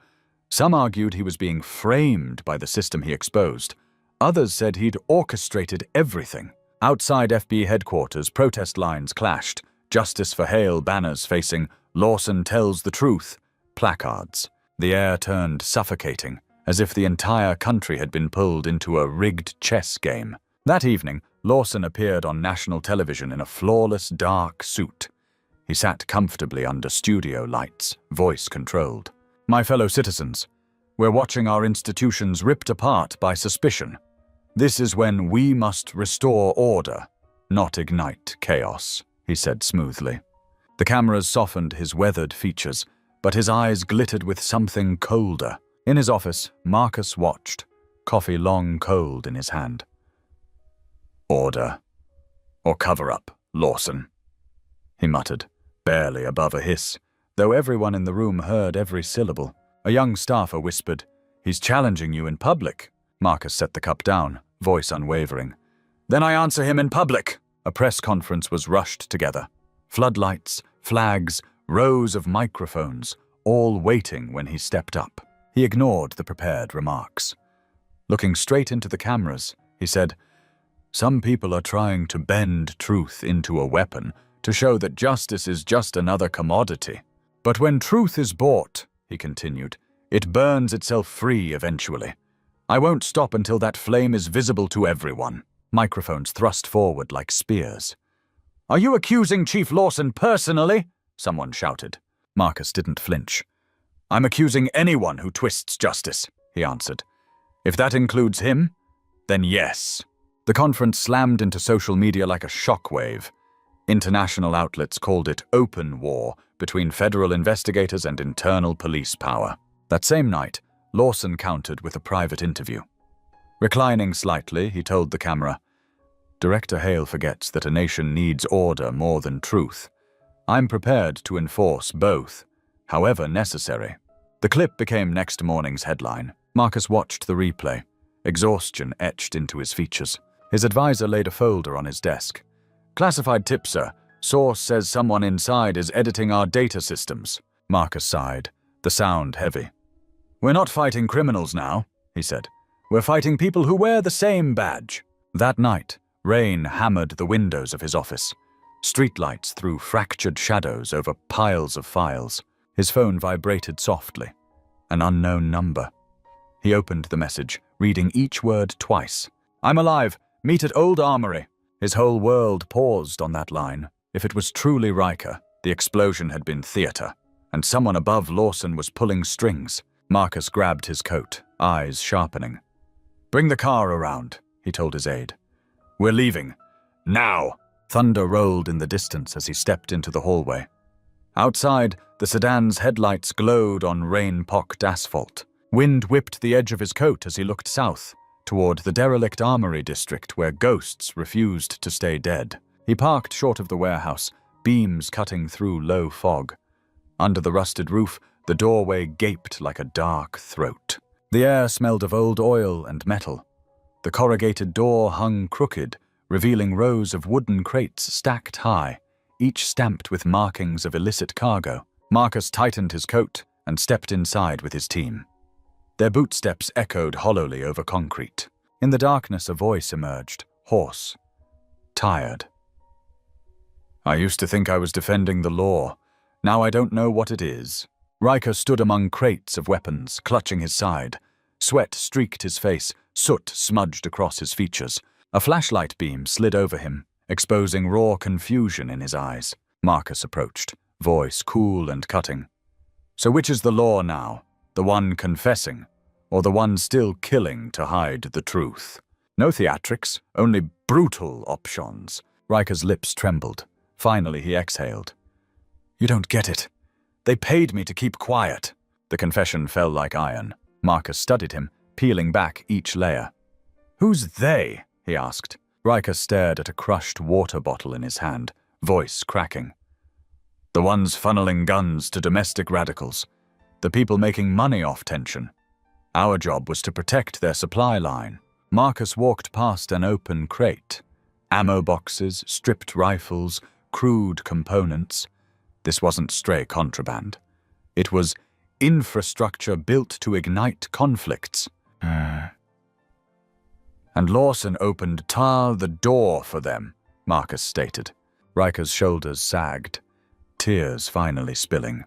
Some argued he was being framed by the system he exposed. Others said he'd orchestrated everything. Outside FBI headquarters, protest lines clashed. Justice for Hale banners facing "Lawson tells the truth" placards. The air turned suffocating, as if the entire country had been pulled into a rigged chess game. That evening, Lawson appeared on national television in a flawless dark suit. He sat comfortably under studio lights, voice controlled. "My fellow citizens, we're watching our institutions ripped apart by suspicion. This is when we must restore order, not ignite chaos," he said smoothly. The cameras softened his weathered features, but his eyes glittered with something colder. In his office, Marcus watched, coffee long cold in his hand. "Order. Or cover up, Lawson," he muttered, barely above a hiss, though everyone in the room heard every syllable. A young staffer whispered, "He's challenging you in public." Marcus set the cup down, voice unwavering. "Then I answer him in public." A press conference was rushed together. Floodlights, flags, rows of microphones, all waiting when he stepped up. He ignored the prepared remarks. Looking straight into the cameras, he said, "Some people are trying to bend truth into a weapon to show that justice is just another commodity. But when truth is bought," he continued, "it burns itself free eventually. I won't stop until that flame is visible to everyone." Microphones thrust forward like spears. "Are you accusing Chief Lawson personally?" someone shouted. Marcus didn't flinch. "I'm accusing anyone who twists justice," he answered. "If that includes him, then yes." The conference slammed into social media like a shockwave. International outlets called it open war between federal investigators and internal police power. That same night, Lawson countered with a private interview. Reclining slightly, he told the camera, "Director Hale forgets that a nation needs order more than truth. I'm prepared to enforce both, however necessary." The clip became next morning's headline. Marcus watched the replay, exhaustion etched into his features. His advisor laid a folder on his desk. "Classified tip, sir. Source says someone inside is editing our data systems." Marcus sighed, the sound heavy. "We're not fighting criminals now," he said. "We're fighting people who wear the same badge." That night, rain hammered the windows of his office. Streetlights threw fractured shadows over piles of files. His phone vibrated softly. An unknown number. He opened the message, reading each word twice. "I'm alive. Meet at Old Armory." His whole world paused on that line. If it was truly Riker, the explosion had been theater, and someone above Lawson was pulling strings. Marcus grabbed his coat, eyes sharpening. "Bring the car around," he told his aide. "We're leaving. Now!" Thunder rolled in the distance as he stepped into the hallway. Outside, the sedan's headlights glowed on rain-pocked asphalt. Wind whipped the edge of his coat as he looked south, toward the derelict armory district where ghosts refused to stay dead. He parked short of the warehouse, beams cutting through low fog. Under the rusted roof, the doorway gaped like a dark throat. The air smelled of old oil and metal. The corrugated door hung crooked, revealing rows of wooden crates stacked high, each stamped with markings of illicit cargo. Marcus tightened his coat and stepped inside with his team. Their bootsteps echoed hollowly over concrete. In the darkness, a voice emerged, hoarse, tired. "I used to think I was defending the law. Now I don't know what it is." Riker stood among crates of weapons, clutching his side. Sweat streaked his face, soot smudged across his features. A flashlight beam slid over him, exposing raw confusion in his eyes. Marcus approached, voice cool and cutting. "So which is the law now? The one confessing, or the one still killing to hide the truth?" No theatrics, only brutal options. Riker's lips trembled. Finally he exhaled. You don't get it. They paid me to keep quiet. The confession fell like iron. Marcus studied him, peeling back each layer. Who's they? He asked. Riker stared at a crushed water bottle in his hand, voice cracking. The ones funneling guns to domestic radicals. The people making money off tension. Our job was to protect their supply line. Marcus walked past an open crate. Ammo boxes, stripped rifles, crude components. This wasn't stray contraband. It was infrastructure built to ignite conflicts. And Lawson opened the door for them, Marcus stated. Riker's shoulders sagged, tears finally spilling.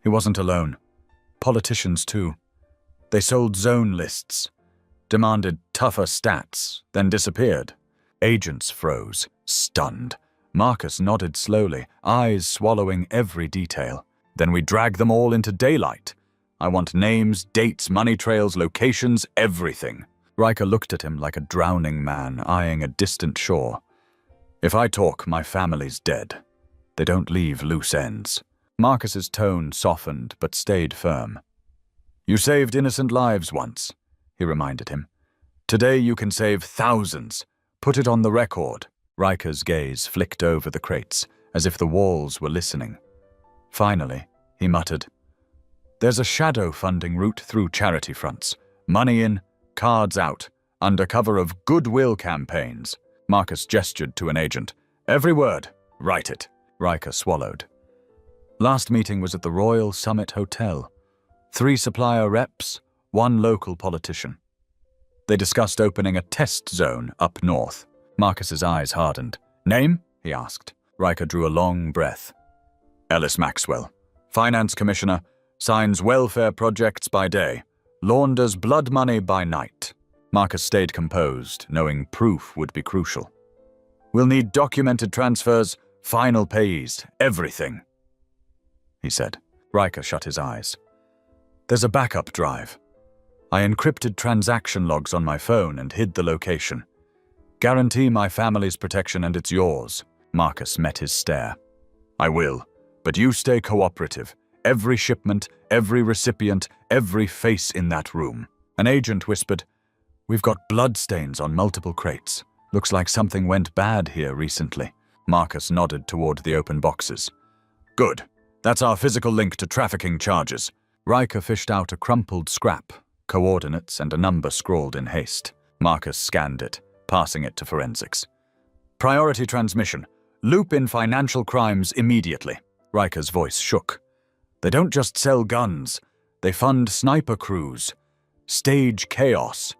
He wasn't alone. Politicians too. They sold zone lists, demanded tougher stats, then disappeared. Agents froze, stunned. Marcus nodded slowly, eyes swallowing every detail. Then we drag them all into daylight. I want names, dates, money trails, locations, everything. Riker looked at him like a drowning man eyeing a distant shore. If I talk, my family's dead. They don't leave loose ends. Marcus's tone softened but stayed firm. You saved innocent lives once, he reminded him. Today you can save thousands. Put it on the record. Riker's gaze flicked over the crates, as if the walls were listening. Finally, he muttered, There's a shadow funding route through charity fronts. Money in, cards out, under cover of goodwill campaigns. Marcus gestured to an agent. Every word. Write it. Riker swallowed. Last meeting was at the Royal Summit Hotel. 3 supplier reps, 1 local politician. They discussed opening a test zone up north. Marcus's eyes hardened. Name? He asked. Riker drew a long breath. Ellis Maxwell. Finance Commissioner. Signs welfare projects by day. Launders blood money by night. Marcus stayed composed, knowing proof would be crucial. We'll need documented transfers, final payees, everything, he said. Riker shut his eyes. There's a backup drive. I encrypted transaction logs on my phone and hid the location. Guarantee my family's protection and it's yours. Marcus met his stare. I will, but you stay cooperative. Every shipment, every recipient, every face in that room. An agent whispered, We've got bloodstains on multiple crates. Looks like something went bad here recently. Marcus nodded toward the open boxes. Good. That's our physical link to trafficking charges. Riker fished out a crumpled scrap, coordinates and a number scrawled in haste. Marcus scanned it, passing it to forensics. Priority transmission. Loop in financial crimes immediately. Riker's voice shook. They don't just sell guns. They fund sniper crews, stage chaos,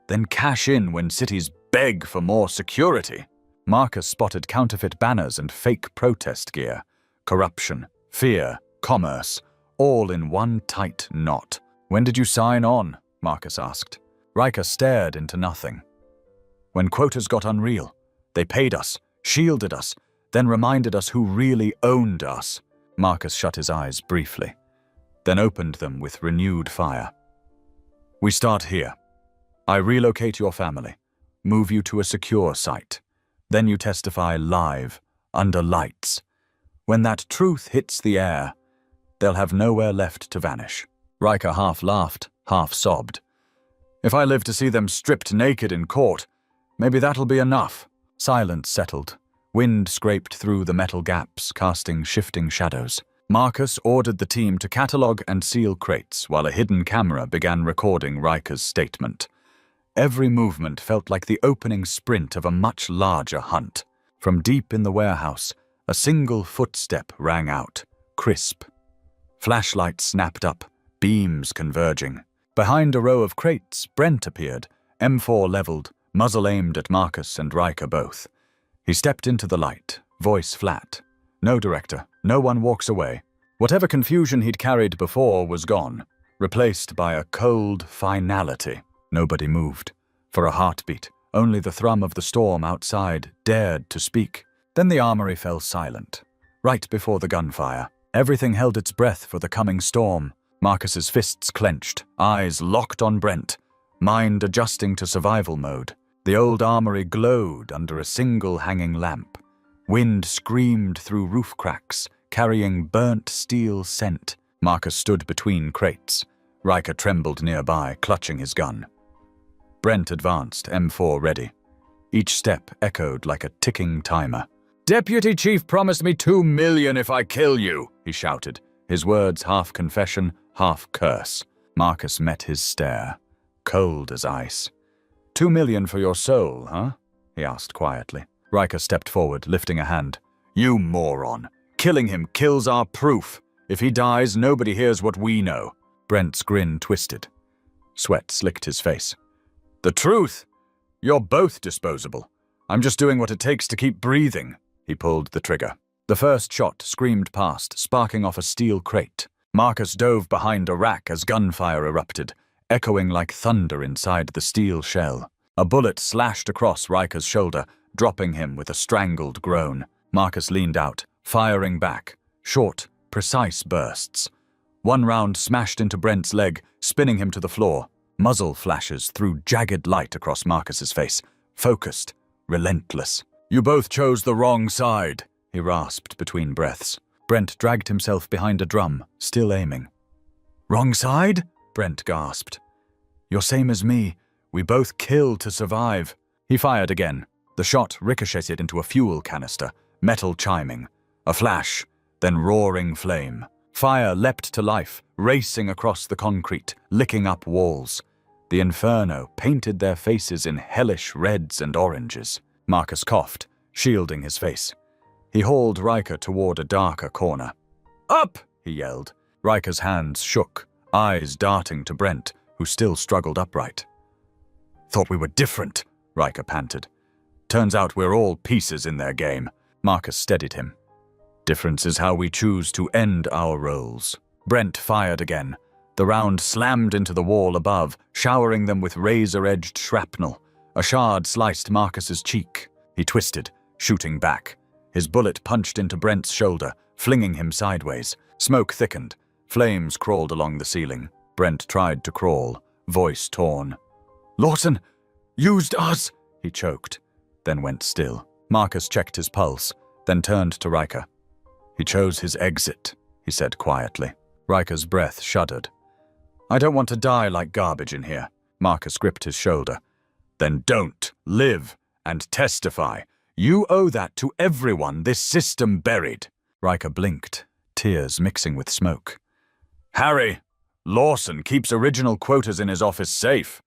then cash in when cities beg for more security. Marcus spotted counterfeit banners and fake protest gear. Corruption, fear, commerce, all in one tight knot. When did you sign on? Marcus asked. Riker stared into nothing. When quotas got unreal, they paid us, shielded us, then reminded us who really owned us. Marcus shut his eyes briefly, then opened them with renewed fire. We start here. I relocate your family, move you to a secure site. Then you testify live, under lights. When that truth hits the air, they'll have nowhere left to vanish. Riker half laughed, half sobbed. If I live to see them stripped naked in court, maybe that'll be enough. Silence settled. Wind scraped through the metal gaps, casting shifting shadows. Marcus ordered the team to catalog and seal crates while a hidden camera began recording Riker's statement. Every movement felt like the opening sprint of a much larger hunt. From deep in the warehouse, a single footstep rang out, crisp. Flashlights snapped up, beams converging. Behind a row of crates, Brent appeared, M4 leveled, muzzle aimed at Marcus and Riker both. He stepped into the light, voice flat. No director, no one walks away. Whatever confusion he'd carried before was gone, replaced by a cold finality. Nobody moved. For a heartbeat, only the thrum of the storm outside dared to speak. Then the armory fell silent. Right before the gunfire, everything held its breath for the coming storm. Marcus's fists clenched, eyes locked on Brent, mind adjusting to survival mode. The old armory glowed under a single hanging lamp. Wind screamed through roof cracks, carrying burnt steel scent. Marcus stood between crates. Riker trembled nearby, clutching his gun. Brent advanced, M4 ready. Each step echoed like a ticking timer. "Deputy Chief promised me 2 million if I kill you," he shouted, his words half confession, half curse. Marcus met his stare, cold as ice. 2 million for your soul, huh? He asked quietly. Riker stepped forward, lifting a hand. "You moron. Killing him kills our proof. If he dies, nobody hears what we know." Brent's grin twisted. Sweat slicked his face. "The truth? You're both disposable. I'm just doing what it takes to keep breathing." He pulled the trigger. The first shot screamed past, sparking off a steel crate. Marcus dove behind a rack as gunfire erupted, echoing like thunder inside the steel shell. A bullet slashed across Riker's shoulder, dropping him with a strangled groan. Marcus leaned out, firing back. Short, precise bursts. One round smashed into Brent's leg, spinning him to the floor. Muzzle flashes threw jagged light across Marcus's face. Focused, relentless. "You both chose the wrong side," he rasped between breaths. Brent dragged himself behind a drum, still aiming. "Wrong side?" Brent gasped. "You're same as me. We both kill to survive." He fired again. The shot ricocheted into a fuel canister, metal chiming. A flash, then roaring flame. Fire leapt to life, racing across the concrete, licking up walls. The inferno painted their faces in hellish reds and oranges. Marcus coughed, shielding his face. He hauled Riker toward a darker corner. "Up!" he yelled. Riker's hands shook, eyes darting to Brent, who still struggled upright. "Thought we were different," Riker panted. "Turns out we're all pieces in their game." Marcus steadied him. "Difference is how we choose to end our roles." Brent fired again. The round slammed into the wall above, showering them with razor-edged shrapnel. A shard sliced Marcus's cheek. He twisted, shooting back. His bullet punched into Brent's shoulder, flinging him sideways. Smoke thickened. Flames crawled along the ceiling. Brent tried to crawl, voice torn. "Lawson! Used us!" he choked, then went still. Marcus checked his pulse, then turned to Riker. "He chose his exit," he said quietly. Riker's breath shuddered. "I don't want to die like garbage in here." Marcus gripped his shoulder. "Then don't. Live and testify. You owe that to everyone this system buried." Riker blinked, tears mixing with smoke. "Harry, Lawson keeps original quotas in his office safe."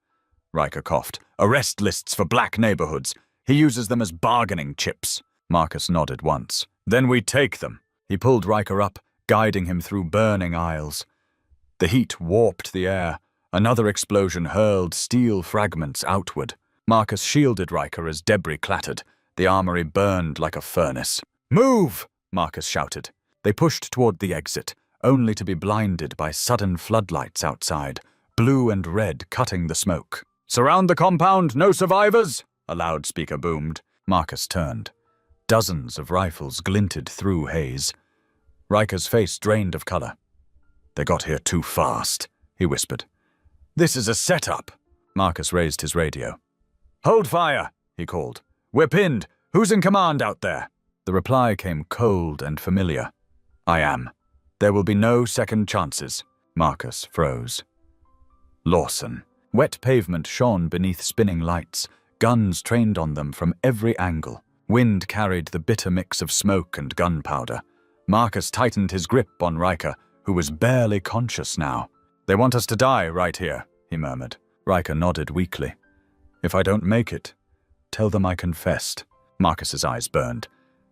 Riker coughed. "Arrest lists for black neighborhoods. He uses them as bargaining chips." Marcus nodded once. "Then we take them." He pulled Riker up, guiding him through burning aisles. The heat warped the air. Another explosion hurled steel fragments outward. Marcus shielded Riker as debris clattered. The armory burned like a furnace. "Move!" Marcus shouted. They pushed toward the exit, only to be blinded by sudden floodlights outside, blue and red cutting the smoke. "Surround the compound, no survivors!" a loudspeaker boomed. Marcus turned. Dozens of rifles glinted through haze. Riker's face drained of color. "They got here too fast," he whispered. "This is a setup." Marcus raised his radio. "Hold fire," he called. "We're pinned. Who's in command out there?" The reply came cold and familiar. "I am. There will be no second chances." Marcus froze. Lawson. Wet pavement shone beneath spinning lights, guns trained on them from every angle. Wind carried the bitter mix of smoke and gunpowder. Marcus tightened his grip on Riker, who was barely conscious now. "They want us to die right here," he murmured. Riker nodded weakly. "If I don't make it, tell them I confessed." Marcus's eyes burned.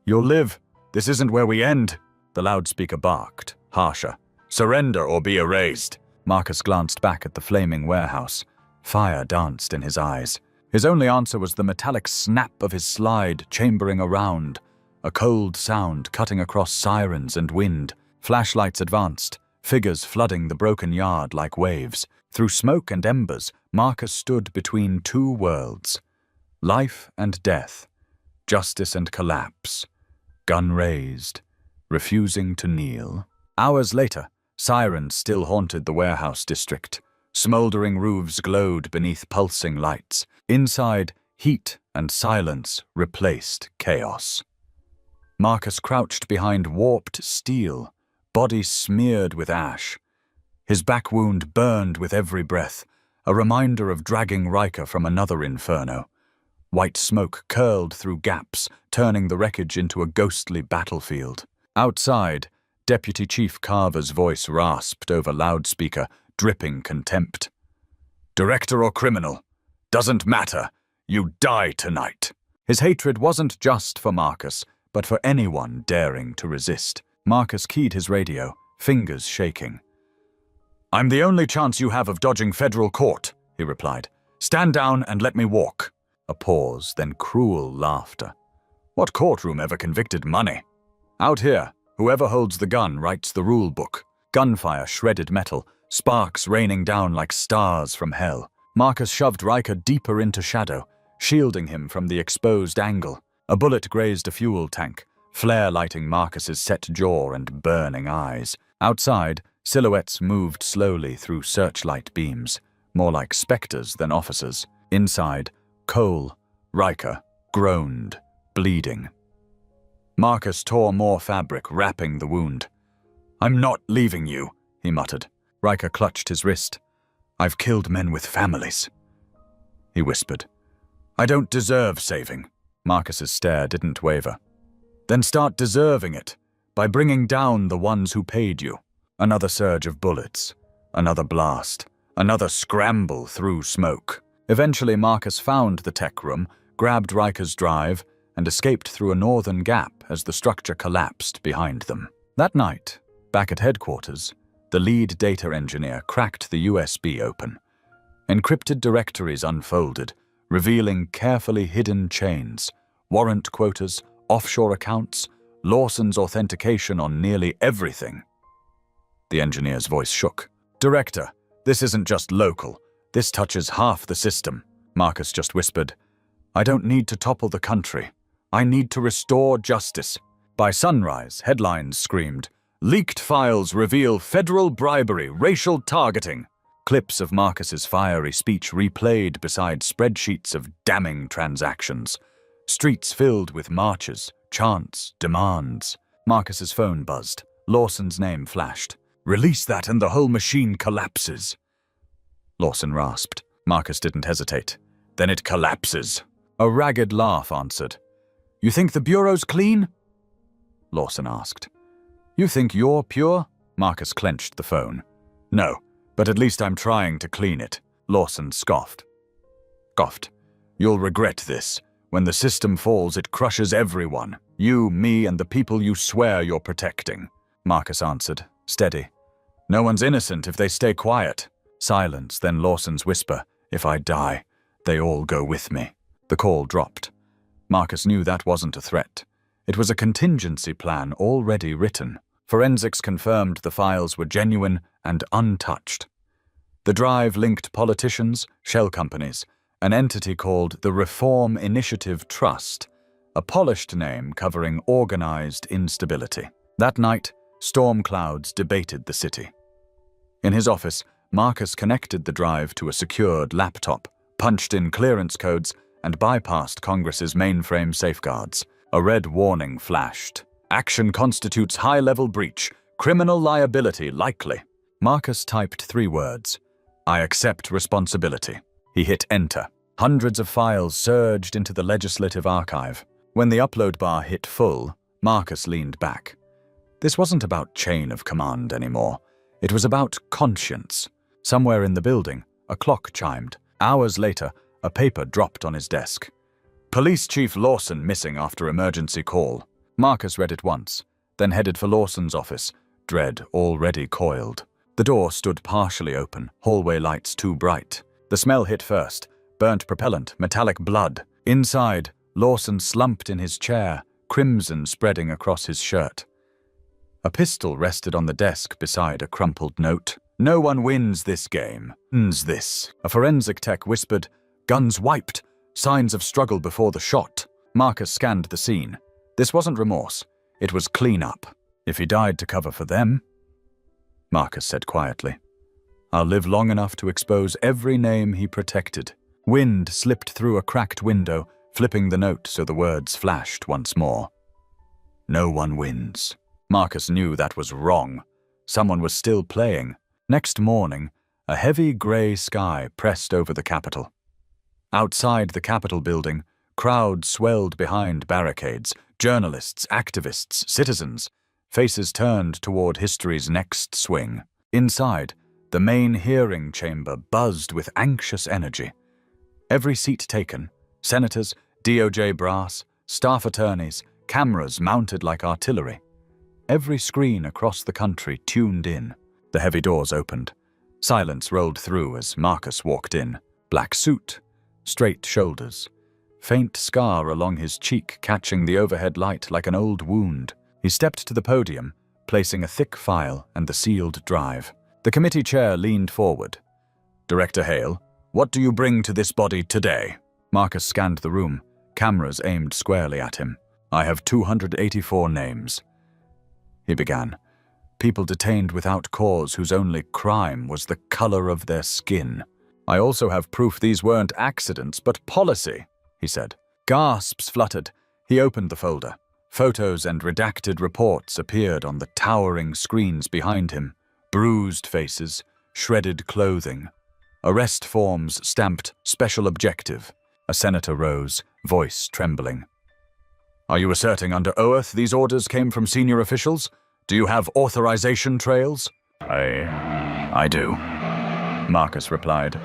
"You'll live. This isn't where we end." The loudspeaker barked, harsher. "Surrender or be erased." Marcus glanced back at the flaming warehouse. Fire danced in his eyes. His only answer was the metallic snap of his slide chambering around, a cold sound cutting across sirens and wind. Flashlights advanced, figures flooding the broken yard like waves. Through smoke and embers, Marcus stood between two worlds. Life and death, justice and collapse, gun raised, refusing to kneel. Hours later, sirens still haunted the warehouse district. Smoldering roofs glowed beneath pulsing lights. Inside, heat and silence replaced chaos. Marcus crouched behind warped steel, body smeared with ash. His back wound burned with every breath, a reminder of dragging Riker from another inferno. White smoke curled through gaps, turning the wreckage into a ghostly battlefield. Outside, Deputy Chief Carver's voice rasped over loudspeaker, dripping contempt. "Director or criminal? Doesn't matter. You die tonight." His hatred wasn't just for Marcus, but for anyone daring to resist. Marcus keyed his radio, fingers shaking. "I'm the only chance you have of dodging federal court," he replied. "Stand down and let me walk." A pause, then cruel laughter. "What courtroom ever convicted money? Out here, whoever holds the gun writes the rule book." Gunfire shredded metal, sparks raining down like stars from hell. Marcus shoved Riker deeper into shadow, shielding him from the exposed angle. A bullet grazed a fuel tank, flare lighting Marcus's set jaw and burning eyes. Outside, silhouettes moved slowly through searchlight beams, more like specters than officers. Inside, Cole, Riker, groaned, bleeding. Marcus tore more fabric, wrapping the wound. "I'm not leaving you," he muttered. Riker clutched his wrist. "I've killed men with families," he whispered. "I don't deserve saving." Marcus's stare didn't waver. "Then start deserving it, by bringing down the ones who paid you." Another surge of bullets, another blast, another scramble through smoke. Eventually Marcus found the tech room, grabbed Riker's drive, and escaped through a northern gap as the structure collapsed behind them. That night, back at headquarters, the lead data engineer cracked the USB open. Encrypted directories unfolded, revealing carefully hidden chains, warrant quotas, offshore accounts, Lawson's authentication on nearly everything. The engineer's voice shook. "Director, this isn't just local. This touches half the system." Marcus just whispered, "I don't need to topple the country. I need to restore justice." By sunrise, headlines screamed, "Leaked files reveal federal bribery, racial targeting." Clips of Marcus's fiery speech replayed beside spreadsheets of damning transactions. Streets filled with marches, chants, demands. Marcus's phone buzzed. Lawson's name flashed. "Release that and the whole machine collapses." Lawson rasped. Marcus didn't hesitate. "Then it collapses." A ragged laugh answered. "You think the Bureau's clean?" Lawson asked. "You think you're pure?" Marcus clenched the phone. "No, but at least I'm trying to clean it." Lawson scoffed. "You'll regret this. When the system falls, it crushes everyone. You, me, and the people you swear you're protecting." Marcus answered, steady. "No one's innocent if they stay quiet." Silence, then Lawson's whisper, "If I die, they all go with me." The call dropped. Marcus knew that wasn't a threat. It was a contingency plan already written. Forensics confirmed the files were genuine and untouched. The drive linked politicians, shell companies, an entity called the Reform Initiative Trust, a polished name covering organized instability. That night, storm clouds debated the city. In his office, Marcus connected the drive to a secured laptop, punched in clearance codes, and bypassed Congress's mainframe safeguards. A red warning flashed. "Action constitutes high-level breach. Criminal liability likely." Marcus typed 3 words. "I accept responsibility." He hit enter. Hundreds of files surged into the legislative archive. When the upload bar hit full, Marcus leaned back. This wasn't about chain of command anymore. It was about conscience. Somewhere in the building, a clock chimed. Hours later, a paper dropped on his desk. "Police Chief Lawson missing after emergency call." Marcus read it once, then headed for Lawson's office, dread already coiled. The door stood partially open, hallway lights too bright. The smell hit first, burnt propellant, metallic blood. Inside, Lawson slumped in his chair, crimson spreading across his shirt. A pistol rested on the desk beside a crumpled note. "No one wins this game. Ends this." A forensic tech whispered, "Guns wiped. Signs of struggle before the shot." Marcus scanned the scene. This wasn't remorse. It was cleanup. If he died to cover for them, Marcus said quietly, "I'll live long enough to expose every name he protected." Wind slipped through a cracked window, flipping the note so the words flashed once more. no one wins. Marcus knew that was wrong. Someone was still playing. Next morning, a heavy grey sky pressed over the Capitol. Outside the Capitol building, crowds swelled behind barricades, journalists, activists, citizens, faces turned toward history's next swing. Inside, the main hearing chamber buzzed with anxious energy. Every seat taken, senators, DOJ brass, staff attorneys, cameras mounted like artillery. Every screen across the country tuned in. The heavy doors opened. Silence rolled through as Marcus walked in. Black suit, straight shoulders, faint scar along his cheek catching the overhead light like an old wound. He stepped to the podium, placing a thick file and the sealed drive. The committee chair leaned forward. "Director Hale, what do you bring to this body today?" Marcus scanned the room, cameras aimed squarely at him. "I have 284 names," he began. "People detained without cause whose only crime was the color of their skin. I also have proof these weren't accidents, but policy," he said. Gasps fluttered. He opened the folder. Photos and redacted reports appeared on the towering screens behind him. Bruised faces, shredded clothing. Arrest forms stamped "Special Objective." A senator rose, voice trembling. "Are you asserting under oath these orders came from senior officials? Do you have authorization trails?" I do," Marcus replied.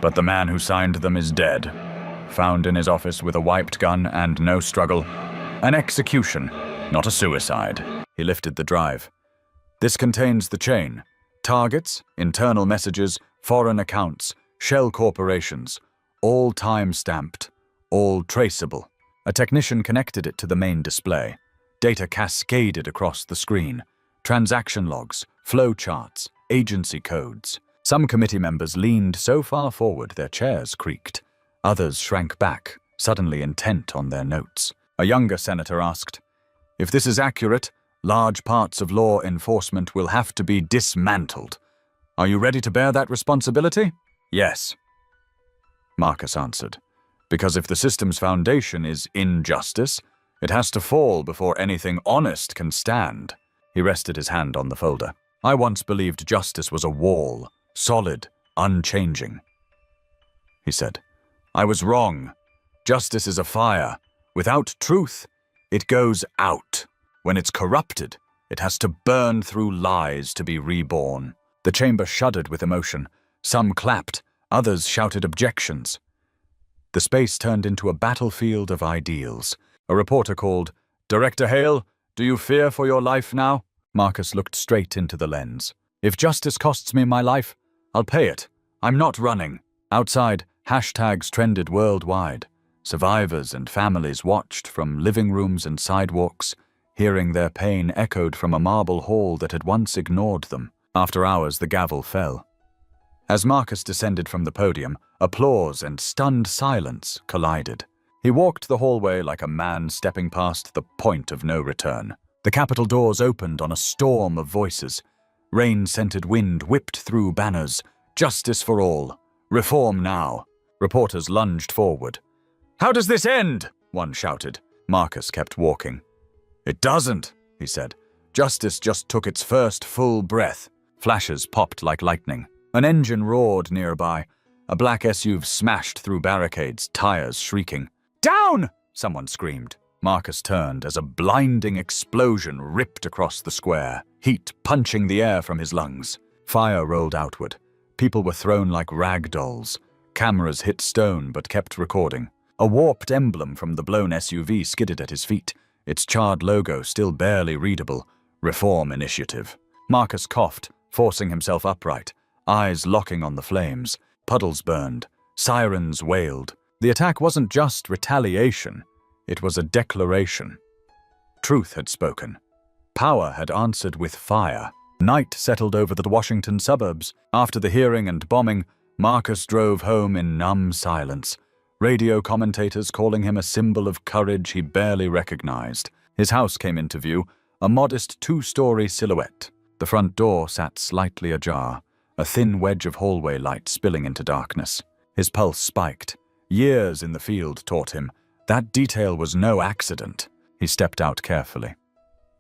"But the man who signed them is dead. Found in his office with a wiped gun and no struggle. An execution, not a suicide." He lifted the drive. "This contains the chain. Targets, internal messages, foreign accounts, shell corporations, all time-stamped, all traceable." A technician connected it to the main display. Data cascaded across the screen. Transaction logs, flow charts, agency codes. Some committee members leaned so far forward their chairs creaked. Others shrank back, suddenly intent on their notes. A younger senator asked, "If this is accurate, large parts of law enforcement will have to be dismantled. Are you ready to bear that responsibility?" "Yes," Marcus answered. "Because if the system's foundation is injustice, it has to fall before anything honest can stand." He rested his hand on the folder. "I once believed justice was a wall, solid, unchanging," he said. "I was wrong. Justice is a fire. Without truth, it goes out. When it's corrupted, it has to burn through lies to be reborn." The chamber shuddered with emotion. Some clapped, others shouted objections. The space turned into a battlefield of ideals. A reporter called, "Director Hale, do you fear for your life now?" Marcus looked straight into the lens. "If justice costs me my life, I'll pay it. I'm not running." Outside, hashtags trended worldwide. Survivors and families watched from living rooms and sidewalks, hearing their pain echoed from a marble hall that had once ignored them. After hours, the gavel fell. As Marcus descended from the podium, applause and stunned silence collided. He walked the hallway like a man stepping past the point of no return. The Capitol doors opened on a storm of voices. Rain-scented wind whipped through banners. "Justice for all. Reform now." Reporters lunged forward. "How does this end?" one shouted. Marcus kept walking. "It doesn't," he said. "Justice just took its first full breath." Flashes popped like lightning. An engine roared nearby. A black SUV smashed through barricades, tires shrieking. "Down!" someone screamed. Marcus turned as a blinding explosion ripped across the square, heat punching the air from his lungs. Fire rolled outward. People were thrown like rag dolls. Cameras hit stone but kept recording. A warped emblem from the blown SUV skidded at his feet, its charred logo still barely readable. Reform Initiative. Marcus coughed, forcing himself upright, eyes locking on the flames. Puddles burned. Sirens wailed. The attack wasn't just retaliation. It was a declaration. Truth had spoken. Power had answered with fire. Night settled over the Washington suburbs. After the hearing and bombing, Marcus drove home in numb silence. Radio commentators calling him a symbol of courage he barely recognized. His house came into view, a modest 2-story silhouette. The front door sat slightly ajar, a thin wedge of hallway light spilling into darkness. His pulse spiked. Years in the field taught him that detail was no accident. He stepped out carefully.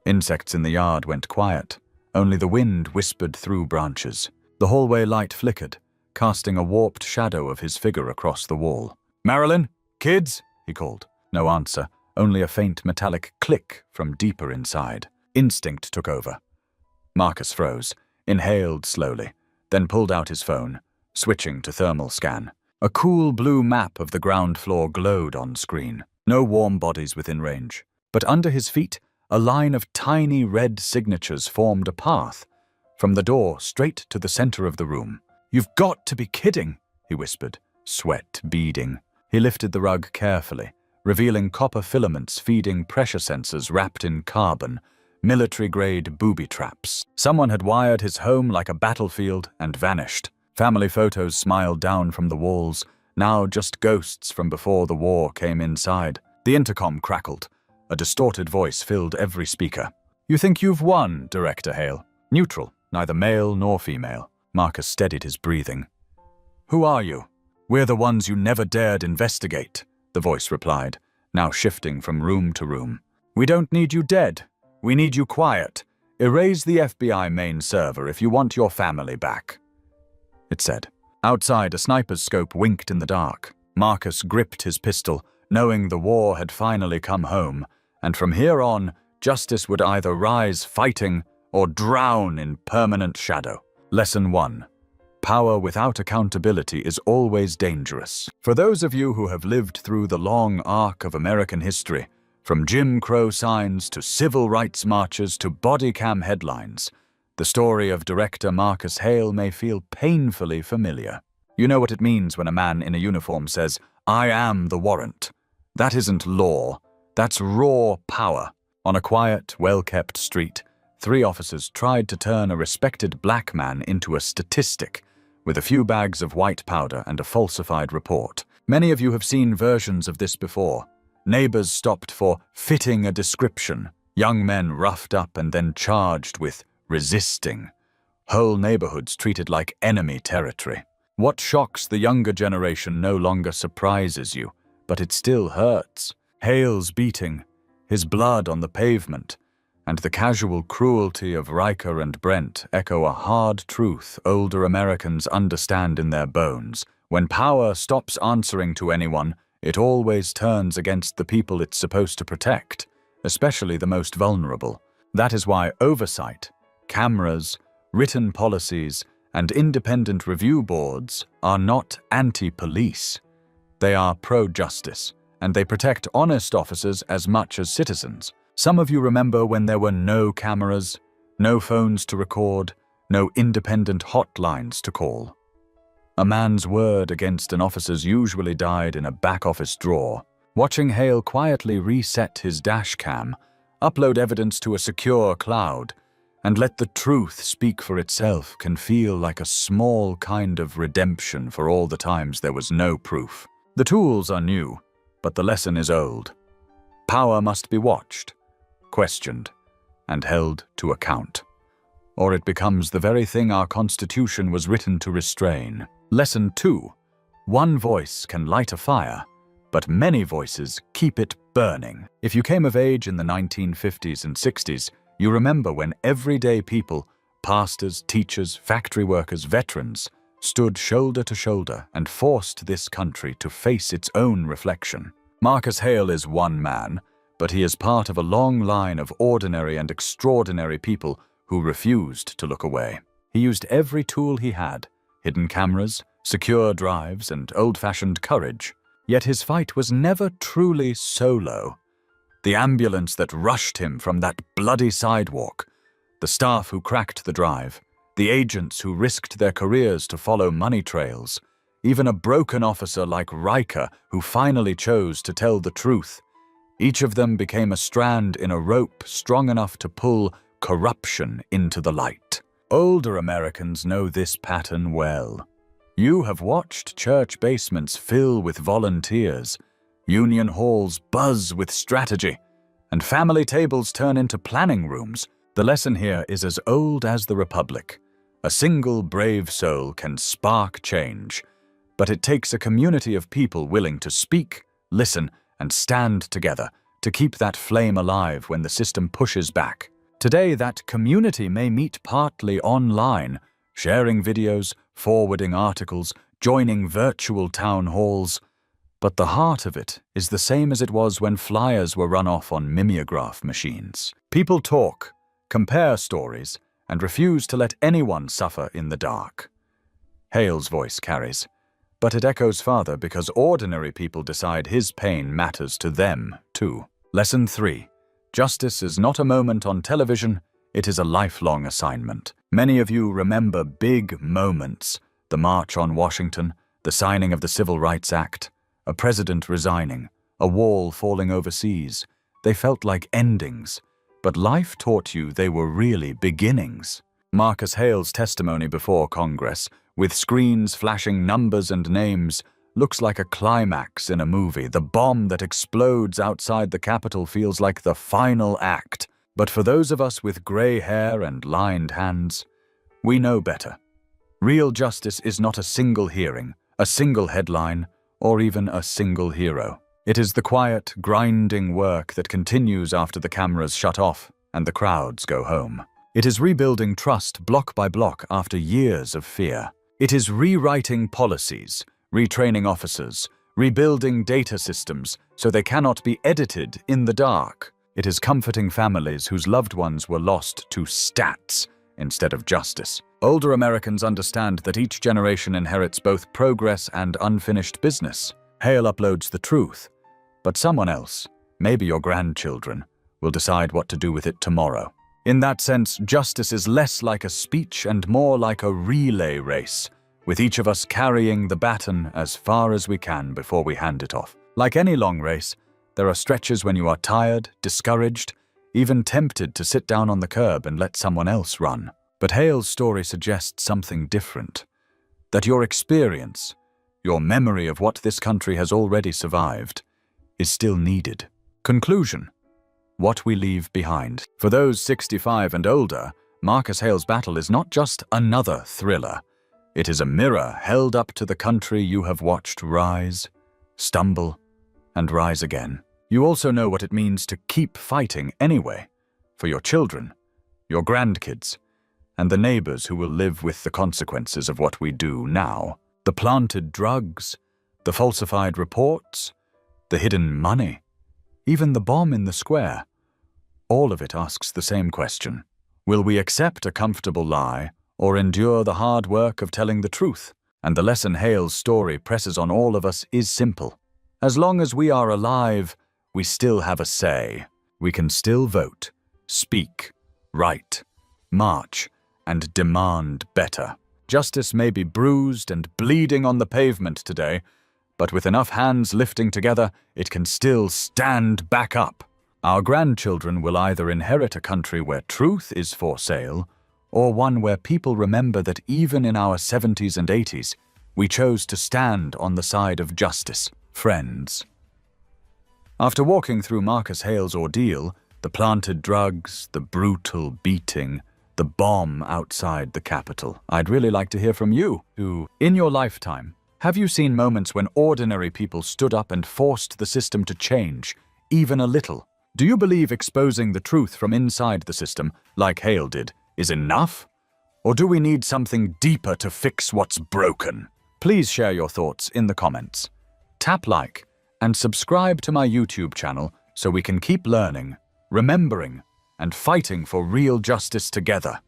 Insects in the yard went quiet. Only the wind whispered through branches. The hallway light flickered, casting a warped shadow of his figure across the wall. "Marilyn? Kids?" he called. No answer, only a faint metallic click from deeper inside. Instinct took over. Marcus froze, inhaled slowly, then pulled out his phone, switching to thermal scan. A cool blue map of the ground floor glowed on screen. No warm bodies within range. But under his feet, a line of tiny red signatures formed a path, from the door straight to the center of the room. "You've got to be kidding," he whispered, sweat beading. He lifted the rug carefully, revealing copper filaments feeding pressure sensors wrapped in carbon, military-grade booby traps. Someone had wired his home like a battlefield and vanished. Family photos smiled down from the walls, now just ghosts from before the war came inside. The intercom crackled. A distorted voice filled every speaker. "You think you've won, Director Hale?" Neutral, neither male nor female. Marcus steadied his breathing. "Who are you?" "We're the ones you never dared investigate," the voice replied, now shifting from room to room. "We don't need you dead. We need you quiet. Erase the FBI main server if you want your family back," it said. Outside, a sniper's scope winked in the dark. Marcus gripped his pistol, knowing the war had finally come home, and from here on, justice would either rise fighting or drown in permanent shadow. Lesson 1. Power without accountability is always dangerous. For those of you who have lived through the long arc of American history, from Jim Crow signs to civil rights marches to body cam headlines, the story of Director Marcus Hale may feel painfully familiar. You know what it means when a man in a uniform says, "I am the warrant." That isn't law. That's raw power. On a quiet, well-kept street, 3 officers tried to turn a respected black man into a statistic, with a few bags of white powder and a falsified report. Many of you have seen versions of this before. Neighbors stopped for fitting a description, young men roughed up and then charged with resisting. Whole neighborhoods treated like enemy territory. What shocks the younger generation no longer surprises you, but it still hurts. Hale's beating, his blood on the pavement, and the casual cruelty of Riker and Brent echo a hard truth older Americans understand in their bones. When power stops answering to anyone, it always turns against the people it's supposed to protect, especially the most vulnerable. That is why oversight, cameras, written policies, and independent review boards are not anti-police. They are pro-justice, and they protect honest officers as much as citizens. Some of you remember when there were no cameras, no phones to record, no independent hotlines to call. A man's word against an officer's usually died in a back office drawer. Watching Hale quietly reset his dash cam, upload evidence to a secure cloud, and let the truth speak for itself can feel like a small kind of redemption for all the times there was no proof. The tools are new, but the lesson is old. Power must be watched, questioned, and held to account, or it becomes the very thing our Constitution was written to restrain. Lesson 2. One voice can light a fire, but many voices keep it burning. If you came of age in the 1950s and 60s, you remember when everyday people, pastors, teachers, factory workers, veterans, stood shoulder to shoulder and forced this country to face its own reflection. Marcus Hale is one man, but he is part of a long line of ordinary and extraordinary people who refused to look away. He used every tool he had, hidden cameras, secure drives, and old-fashioned courage. Yet his fight was never truly solo. The ambulance that rushed him from that bloody sidewalk, the staff who cracked the drive, the agents who risked their careers to follow money trails, even a broken officer like Riker who finally chose to tell the truth. Each of them became a strand in a rope strong enough to pull corruption into the light. Older Americans know this pattern well. You have watched church basements fill with volunteers, union halls buzz with strategy, and family tables turn into planning rooms. The lesson here is as old as the Republic. A single brave soul can spark change, but it takes a community of people willing to speak, listen, and stand together to keep that flame alive when the system pushes back. Today, that community may meet partly online, sharing videos, forwarding articles, joining virtual town halls. But the heart of it is the same as it was when flyers were run off on mimeograph machines. People talk, compare stories, and refuse to let anyone suffer in the dark. Hale's voice carries, but it echoes farther because ordinary people decide his pain matters to them, too. Lesson 3. Justice is not a moment on television, it is a lifelong assignment. Many of you remember big moments: the March on Washington, the signing of the Civil Rights Act, a president resigning, a wall falling overseas. They felt like endings, but life taught you they were really beginnings. Marcus Hale's testimony before Congress, with screens flashing numbers and names, looks like a climax in a movie. The bomb that explodes outside the Capitol feels like the final act. But for those of us with gray hair and lined hands, we know better. Real justice is not a single hearing, a single headline, or even a single hero. It is the quiet, grinding work that continues after the cameras shut off and the crowds go home. It is rebuilding trust block by block after years of fear. It is rewriting policies, retraining officers, rebuilding data systems so they cannot be edited in the dark. It is comforting families whose loved ones were lost to stats instead of justice. Older Americans understand that each generation inherits both progress and unfinished business. Hale uploads the truth, but someone else, maybe your grandchildren, will decide what to do with it tomorrow. In that sense, justice is less like a speech and more like a relay race, with each of us carrying the baton as far as we can before we hand it off. Like any long race, there are stretches when you are tired, discouraged, even tempted to sit down on the curb and let someone else run. But Hale's story suggests something different. That your experience, your memory of what this country has already survived, is still needed. Conclusion: what we leave behind. For those 65 and older, Marcus Hale's battle is not just another thriller. It is a mirror held up to the country you have watched rise, stumble, and rise again. You also know what it means to keep fighting anyway, for your children, your grandkids, and the neighbors who will live with the consequences of what we do now. The planted drugs, the falsified reports, the hidden money, even the bomb in the square. All of it asks the same question. Will we accept a comfortable lie or endure the hard work of telling the truth? And the lesson Hale's story presses on all of us is simple. As long as we are alive, we still have a say. We can still vote, speak, write, march, and demand better. Justice may be bruised and bleeding on the pavement today, but with enough hands lifting together, it can still stand back up. Our grandchildren will either inherit a country where truth is for sale, or one where people remember that even in our 70s and 80s, we chose to stand on the side of justice. Friends. After walking through Marcus Hale's ordeal, the planted drugs, the brutal beating, the bomb outside the Capitol, I'd really like to hear from you. In your lifetime, have you seen moments when ordinary people stood up and forced the system to change, even a little? Do you believe exposing the truth from inside the system, like Hale did, is enough? Or do we need something deeper to fix what's broken? Please share your thoughts in the comments. Tap like and subscribe to my YouTube channel so we can keep learning, remembering, and fighting for real justice together.